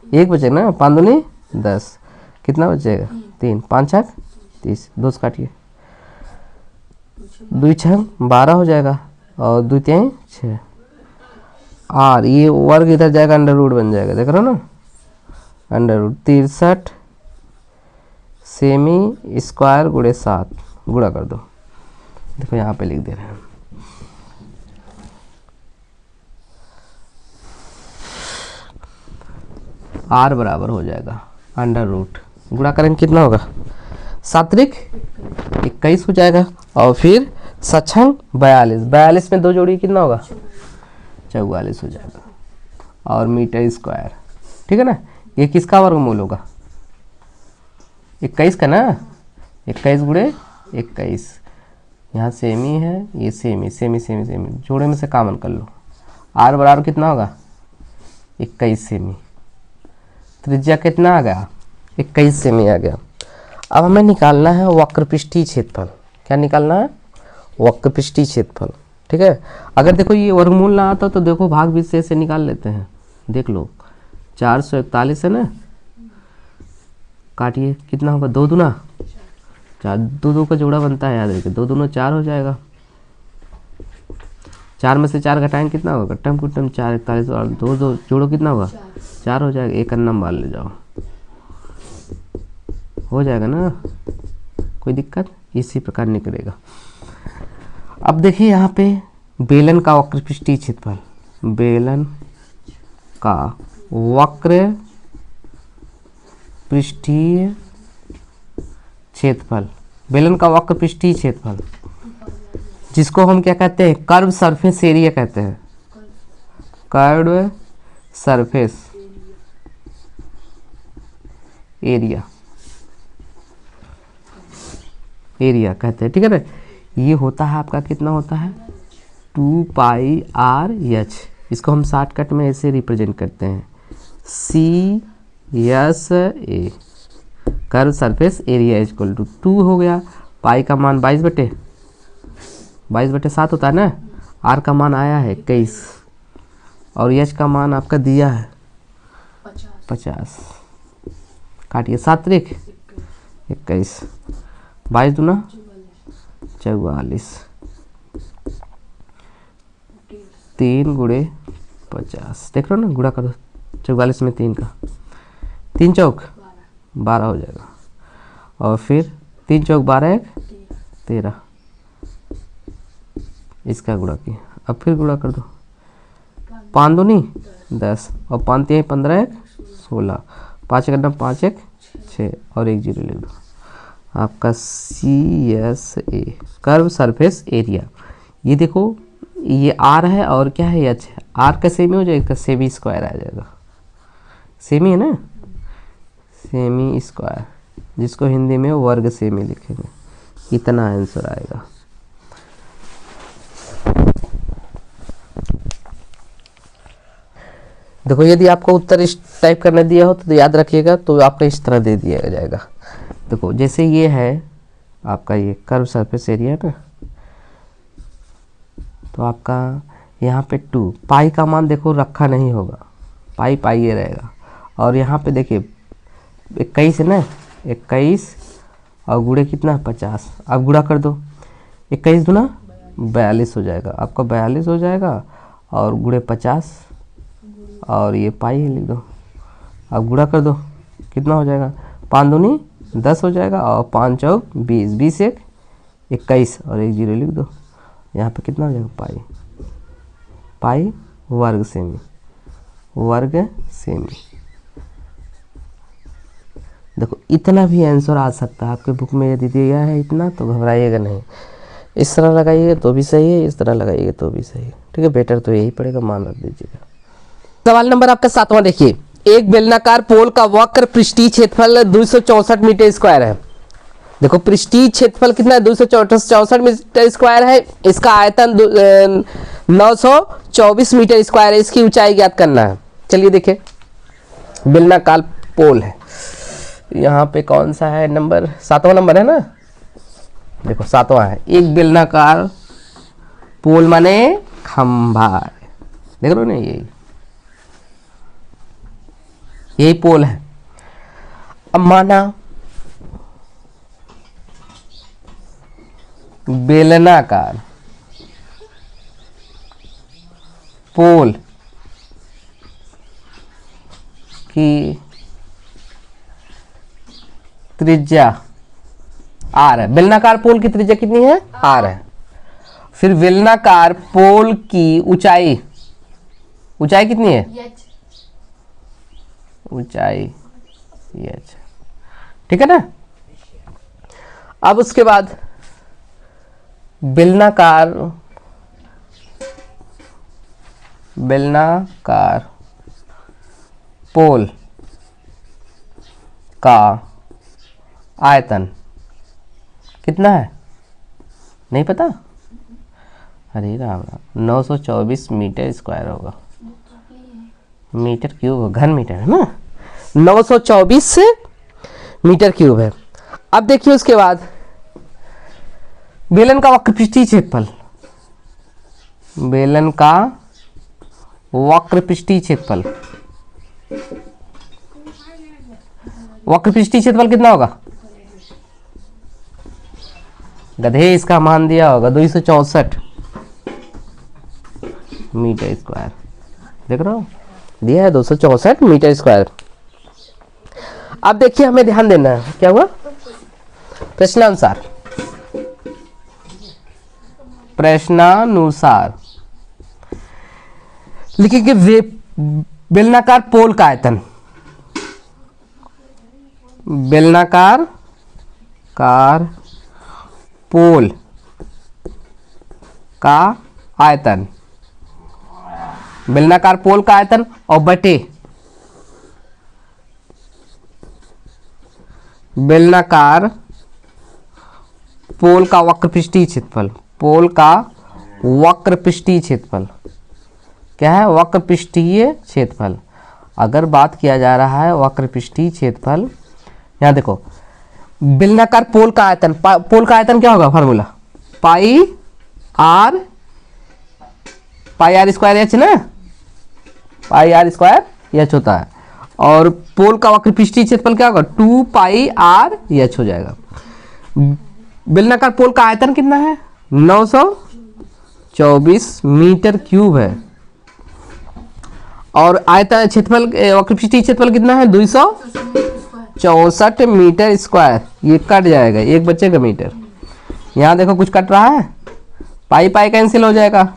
Speaker 1: 1 बचेगा ना, 5 दूनी 10, कितना बचेगा 3, 5 छक 30, 2 से काटिए, 2 छक 12 हो जाएगा और 2 3 6, और ये वर्ग इधर जाएगा, अंडर रूट बन जाएगा, देख रहे हो ना, अंडर रूट 63 सेमी स्क्वायर गुणे 7, गुणा कर दो, देखो यहाँ पे लिख दे रहे हैं। आर बराबर हो जाएगा अंडर रूट, गुणा करेंगे कितना होगा, 7 21 हो जाएगा, और फिर सछंग 42, 42 में 2 जोड़ी कितना होगा, 44 हो जाएगा, और मीटर स्क्वायर, ठीक है ना। ये किसका वर्गमूल होगा, 21 का ना, 21 गुणे 21, यहाँ सेमी है, ये सेमी सेमी सेमी सेमी, जोड़े में से कॉमन कर लो, आर बराबर कितना होगा 21 सेमी, त्रिज्या कितना आ गया 21 सेमी आ गया। अब हमें निकालना है वक्रपृष्ठीय क्षेत्रफल, क्या निकालना है, वक्रपृष्ठीय क्षेत्रफल, ठीक है। अगर देखो ये वर्गमूल ना आता तो देखो भाग विशेष से निकाल लेते हैं, देख लो 441 है ना, काटिए कितना होगा, 2 दूना 4, 2 2 का जोड़ा बनता है, याद रखिए 2 दूना 4 हो जाएगा, 4 में से 4 घटाएंगे कितना होगा, कट्टम कुट्टम 4 41 और 2 2 जोड़ो कितना होगा 4 हो जाएगा, एक अन्ना मान ले जाओ, हो जाएगा ना, कोई दिक्कत, इसी प्रकार निकलेगा। अब देखिए यहाँ पे बेलन का वक्रपृष्ठीय क्षेत्रफल, बेलन का वक्र पृष्ठीय क्षेत्रफल, बेलन का वक्र पृष्ठीय क्षेत्रफल, जिसको हम क्या कहते हैं, कर्व सरफेस एरिया कहते हैं, कर्व सरफेस एरिया, एरिया कहते हैं, ठीक है ना। ये होता है आपका कितना होता है 2 पाई आर एच, इसको हम शॉर्टकट में ऐसे रिप्रेजेंट करते हैं, C S A, curve surface area equal to 2 हो गया, पाई का मान 22/7 होता है ना, आर का मान आया है 21, और एच का मान आपका दिया है 50, काटिए 7 21, 22 दूना 44, 3 गुणे 50, देख रहे हो ना, गुणा करो 44 में 3 का, 3 चौक 12 हो जाएगा, और फिर 3 चौक 12 1 13, इसका गुणा किया, अब फिर गुणा कर दो, 5 दूनी 10 और 5 3 15 1 16, 5 1 5 1 6 और 1 0 लिख दो, आपका C S A curve surface area. ये देखो ये आर है और क्या है एच है, आर का सेमी हो जाएगा, इसका सेमी स्क्वायर आ जाएगा, सेमी है ना, सेमी स्क्वायर, जिसको हिंदी में वर्ग सेमी लिखेंगे, इतना आंसर आएगा। देखो यदि आपको उत्तर इस टाइप करने दिया हो तो याद रखिएगा, तो आपका इस तरह दे दिया जाएगा। देखो जैसे ये है आपका ये कर्व सरफेस एरिया ना, तो आपका यहाँ पे 2 पाई का मान देखो रखा नहीं होगा, पाई पाई ये रहेगा, और यहाँ पे देखिए 21 है ना, 21 और गुणे कितना 50, अब गुणा कर दो, 21 दूना 42 हो जाएगा, आपका 42 हो जाएगा, और गुणे 50 और ये पाई लिख दो, अब गुणा कर दो कितना हो जाएगा, 5 दूनी 10 हो जाएगा, और 5 चौक 20, 20 1 21 और 1 0 लिख दो, यहाँ पे कितना हो जाएगा पाई, पाई वर्ग सेमी, वर्ग सेमी। देखो इतना भी आंसर आ सकता है आपके बुक में, यदि दिया है इतना तो घबराइएगा नहीं, इस तरह लगाइएगा तो भी सही है, इस तरह लगाइएगा तो भी सही है, ठीक है, बेटर तो यही पड़ेगा, मान रख दीजिएगा। सवाल नंबर आपका 7वां देखिए, एक बेलनाकार पोल का वक्र पृष्ठीय क्षेत्रफल 264 मीटर स्क्वायर है। देखो पृष्ठीय क्षेत्रफल कितना है 264 मीटर स्क्वायर है, इसका आयतन 924 मीटर स्क्वायर है, इसकी ऊंचाई ज्ञात करना है। चलिए देखिए बेलनाकार पोल है, यहाँ पे कौन सा है नंबर, 7वां नंबर है ना, देखो 7वां है, एक बेलनाकार पोल माने खंभा, देख रहे हो ना, ये यही पोल है। अब माना बेलनाकार पोल की त्रिज्या आर है। बेलनाकार पोल की त्रिज्या कितनी है? आर है। फिर बेलनाकार पोल की ऊंचाई कितनी है?
Speaker 2: एच।
Speaker 1: ऊंचाई एच, ठीक है ना। अब उसके बाद बेलनाकार पोल का आयतन कितना है? नहीं पता? अरे राम राम, 924 मीटर स्क्वायर होगा। मीटर क्यूब हो, घन मीटर है ना, 924 मीटर क्यूब है। अब देखिए उसके बाद बेलन का वक्रपृष्ठीय क्षेत्रफल, बेलन का वक्रपृष्ठीय क्षेत्रफल, वक्रपृष्ठीय क्षेत्रफल कितना होगा? गधे इसका मान दिया होगा 264 मीटर स्क्वायर। देख रहे हो, दिया है 264 मीटर स्क्वायर। अब देखिए हमें ध्यान देना है, क्या हुआ? प्रश्नानुसार लिखिए वे बेलनाकार पोल का आयतन, बेलनाकार पोल का आयतन, बेलनाकार पोल का आयतन और बटे बेलनाकार पोल का वक्रपृष्ठीय क्षेत्रफल, पोल का वक्रपृष्ठीय क्षेत्रफल क्या है? वक्रपृष्ठीय क्षेत्रफल। अगर बात किया जा रहा है वक्रपृष्ठीय क्षेत्रफल, यहां देखो बेलनाकार पोल का आयतन, पोल का आयतन क्या होगा? Formula pi r square h ना, पाई आर स्क्वायर एच होता है। और पोल का वक्रपृष्ठीय क्षेत्रफल क्या होगा? 2 पाई आर एच हो जाएगा। बेलनाकार पोल का आयतन कितना है? 924 मीटर क्यूब है। और आयतन क्षेत्रफल वक्रपृष्ठीय क्षेत्रफल कितना है? 264 मीटर स्क्वायर। ये कट जाएगा, एक बचेगा मीटर। यहाँ देखो कुछ कट रहा है, पाई पाई कैंसिल हो जाएगा,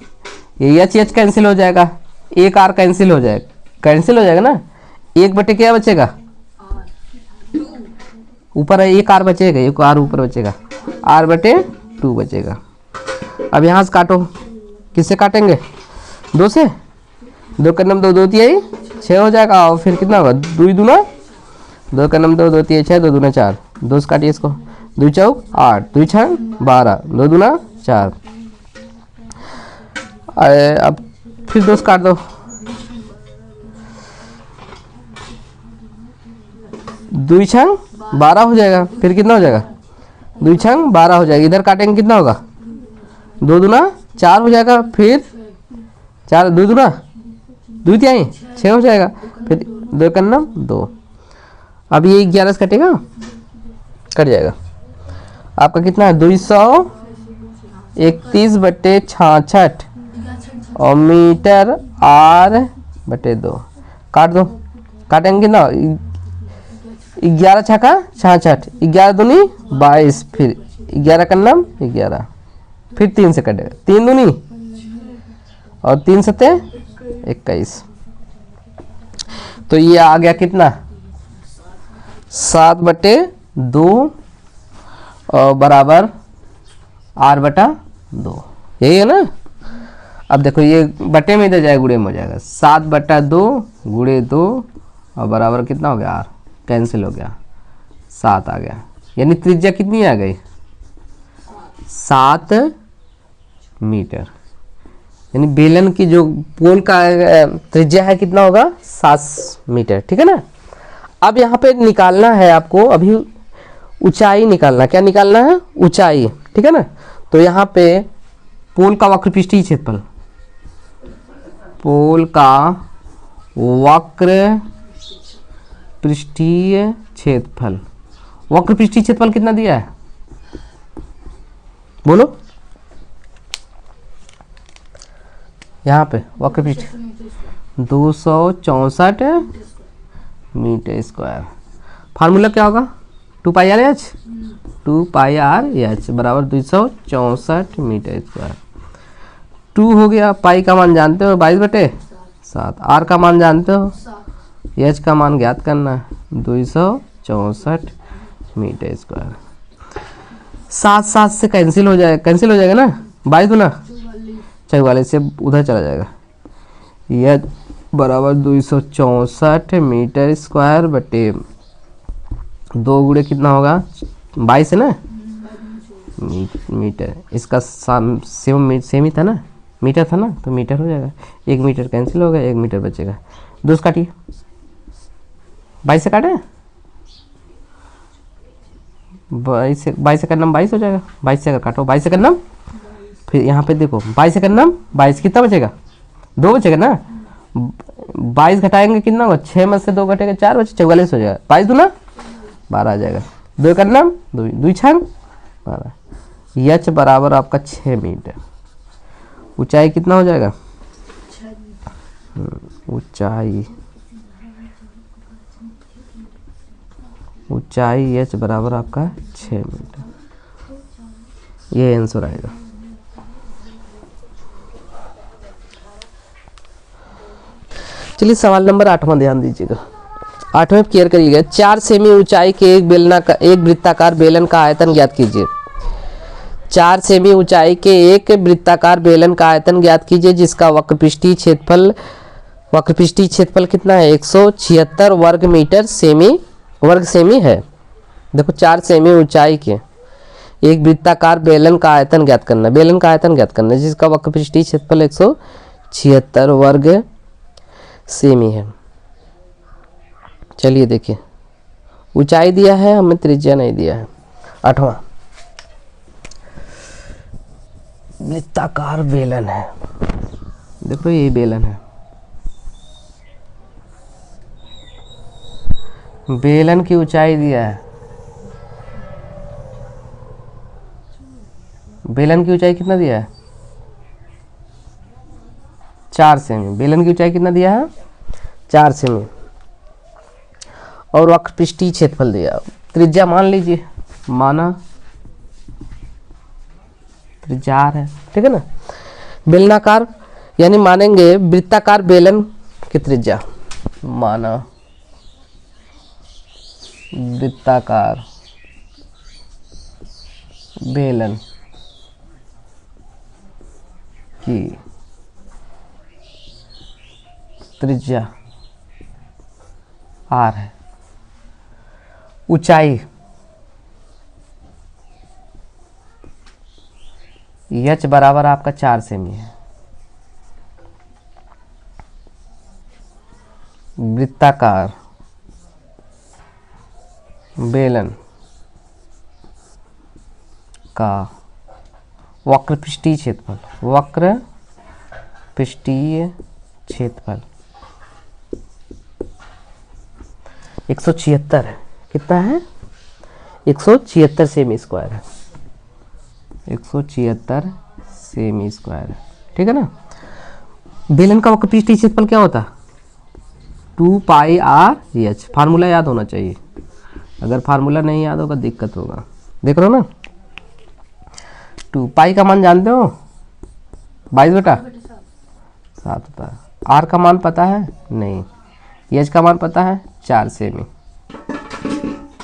Speaker 1: ये एच एच कैंसिल हो जाएगा, एक आर कैंसिल हो जाएगा ना। एक बटे क्या बचेगा? ऊपर एक आर बचेगा, एक आर ऊपर बचेगा, आर बटे 2 बचेगा। अब यहाँ से काटो, किससे काटेंगे? 2 से। 2 का नम 2, 2 तिहाई 6 हो जाएगा। और फिर कितना होगा? 2 दूना 2 का नम 2, 2 तिहाई 6, 2 दूना 4, 2 से काटिए इसको, 2 चौक 8, 2 छः 12, 2 दूना 4। अब फिर 2 से काट दो, 2 छंग 12 हो जाएगा। फिर कितना हो जाएगा? 2 छंग 12 हो जाएगा। इधर काटेंगे कितना होगा? 2 दूना 4 हो जाएगा। फिर 4, 2 दूना 2 तिहाई 6 हो जाएगा। फिर 2 का नम 2। अब ये 11 से कटेगा, कट जाएगा। आपका कितना है? 231 बटे 66 और मीटर आर बटे 2। काट दो, काटेंगे कितना? 11 छक्का 66, 11 दूनी 22, फिर 11 का नाम 11, फिर 3 से कटेगा, 3 दूनी और 3 सते 21। तो ये आ गया कितना? 7 बटे 2 और बराबर आर बटा 2। यही है ना। अब देखो ये बटे में इधर जाएगा, गुणे में हो जाएगा। 7 बटा 2 गुणे 2 और बराबर कितना हो गया? आर कैंसिल हो गया, 7 आ गया। यानी त्रिज्या कितनी आ गई? 7 मीटर। यानी बेलन की जो पोल का त्रिज्या है कितना होगा? 7 मीटर। ठीक है ना। अब यहाँ पे निकालना है आपको, अभी ऊंचाई निकालना। क्या निकालना है? ऊंचाई। ठीक है ना। तो यहाँ पे पोल का वक्रपृष्ठीय क्षेत्रफल, पोल का वक्र पृष्ठीय क्षेत्रफल, वक्र पृष्ठीय क्षेत्रफल कितना दिया है बोलो, यहाँ पे वक्र पृष्ठ 264 मीटर स्क्वायर। फार्मूला क्या होगा, 2πr/h, 2πr/h बराबर 264 मीटर स्क्वायर। 2 हो गया, पाई का मान जानते हो 22/7, आर का मान जानते हो, एच का मान ज्ञात करना है 264 मीटर स्क्वायर। 7 से कैंसिल हो जाएगा ना, 22 ना 44 से उधर चला जाएगा, यह बराबर 264 मीटर स्क्वायर बटे 2 गुणे कितना होगा 22 है ना मीटर, इसका सेम ही था ना, मीटर था ना, तो मीटर हो जाएगा, 1 मीटर कैंसिल हो गया, 1 मीटर बचेगा। 2 से काटिए, 22 से काटे, 22 से करना 22 हो जाएगा, 22 से अगर काटो 22 से करना, फिर यहाँ पे देखो 22 से करना 22 कितना बचेगा 2 बचेगा ना, 22 घटाएंगे कितना होगा 6 में से 2 घटेगा 4 बचे 44 हो जाएगा, 22 दूना 12 आ जाएगा, 2 करना 2 छंग 12, यच बराबर आपका 6 मीटर। ऊंचाई कितना हो जाएगा, ऊंचाई एच बराबर आपका 6 मीटर, ये आंसर आएगा। चलिए सवाल नंबर 8वां ध्यान दीजिएगा, 8वें क्लियर करिएगा। 4 सेमी ऊंचाई के एक वृत्ताकार बेलन का आयतन ज्ञात कीजिए। 4 सेमी ऊंचाई के एक वृत्ताकार बेलन का आयतन ज्ञात कीजिए जिसका वक्रपृष्ठीय क्षेत्रफल कितना है 176 वर्ग सेमी है। देखो 4 सेमी ऊंचाई के एक वृत्ताकार बेलन का आयतन ज्ञात करना, बेलन का आयतन ज्ञात करना जिसका वक्रपृष्ठीय क्षेत्रफल 176 वर्ग सेमी है। चलिए देखिए, ऊंचाई दिया है हमें, त्रिज्या नहीं दिया है। 8वां वृत्ताकार बेलन है, देखो ये बेलन है, बेलन की ऊंचाई दिया है, बेलन की ऊंचाई कितना दिया है 4 सेमी, बेलन की ऊंचाई कितना दिया है 4 सेमी, और वक्रपृष्ठीय क्षेत्रफल दिया, त्रिज्या मान लीजिए, माना त्रिज्या r है, ठीक है ना। बेलनाकार यानी मानेंगे वृत्ताकार बेलन की त्रिज्या, माना वृत्ताकार बेलन की त्रिज्या r है, ऊंचाई h बराबर आपका 4 सेमी है। वृत्ताकार बेलन का वक्रपृष्ठीय क्षेत्रफल 176 है, कितना है 176 सेमी स्क्वायर है, 176 सेमी स्क्वायर है, ठीक है ना। बेलन का वक्रपृष्ठीय क्षेत्रफल क्या होता है 2πr/h, फार्मूला याद होना चाहिए, अगर फार्मूला नहीं याद होगा दिक्कत होगा। देख रहे हो ना, 2 पाई का मान जानते हो 22/7 होता है, आर का मान पता है नहीं, एच का मान पता है 4 सेमी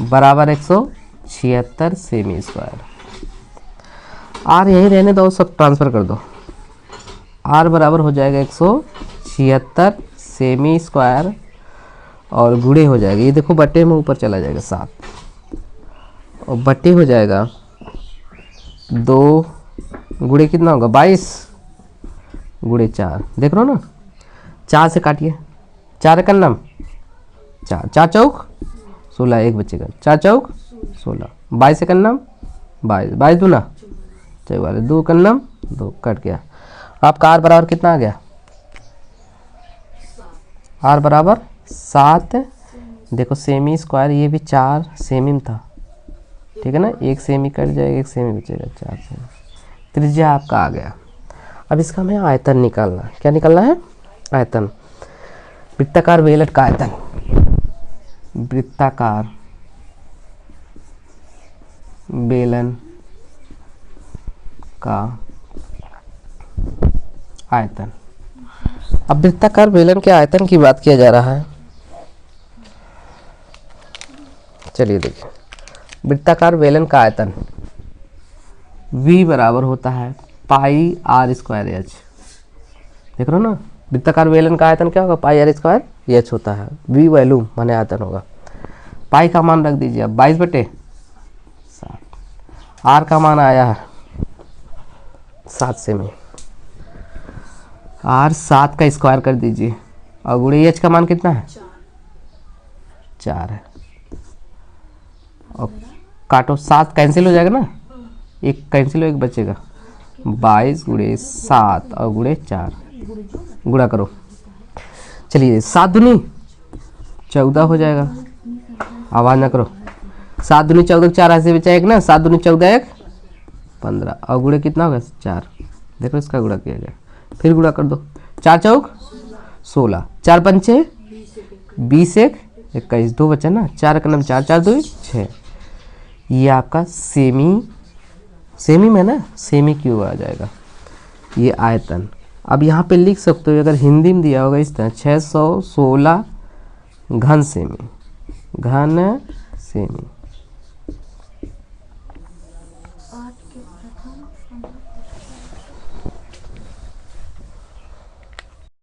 Speaker 1: बराबर 176 सेमी स्क्वायर। आर यहीं रहने दो, सब ट्रांसफर कर दो, आर बराबर हो जाएगा 176 सेमी स्क्वायर और गुणे हो जाएगा, ये देखो बट्टे में ऊपर चला जाएगा 7 और बट्टे हो जाएगा 2 गुणे कितना होगा 22 गुणे 4, देख रहे हो ना, 4 से काटिए, 4 का नाम 4 चौक 16, 1 बचेगा, 4 चौक 16, 22 से करना 22 दूना 44, 2 करना 2 कट गया, आपका आर बराबर कितना आ गया, आर बराबर 7 देखो सेमी स्क्वायर, ये भी 4 सेमी में था, ठीक है ना, 1 सेमी कट जाएगा, 1 सेमी बचेगा, 4 सेमी। त्रिज्या आपका आ गया। अब इसका हमें आयतन निकालना है। क्या निकालना है? आयतन। वृत्ताकार बेलन का आयतन, वृत्ताकार बेलन का आयतन। अब वृत्ताकार बेलन के आयतन की बात किया जा रहा है। चलिए देखिए, वृत्ताकार बेलन का आयतन V बराबर होता है पाई आर स्क्वायर एच। देख रहे हो ना, वृत्ताकार बेलन का आयतन क्या होगा? पाई आर स्क्वायर एच होता है। V वैल्यू माने आयतन होगा। पाई का मान रख दीजिए अब 22/7। आर का मान आया है 7 सेमी। आर 7 का स्क्वायर कर दीजिए और गुणे एच का मान कितना है? 4 है। और काटो, 7 कैंसिल हो जाएगा ना, एक कैंसिल हो, एक बचेगा। 22 गुणे 7 और गुणे 4, गुणा करो। चलिए 7 दूनी 14 हो जाएगा। आवाज ना करो। 7 दूनी 14, 4 ऐसे बचा एक ना, 7 दूनी 14, 1 15 और गुणे कितना होगा? 4। देखो इसका गुणा किया गया, फिर गुणा कर दो। 4 चौक 16, 4 पंचे 20, 1 21, 2 बचा ना, 4 का नाम 4, 4 2 6। ये आपका सेमी में ना, सेमी क्यूब आ जाएगा ये आयतन। अब यहाँ पे लिख सकते हो, अगर हिंदी में दिया होगा इस तरह 616 घन सेमी, घन सेमी।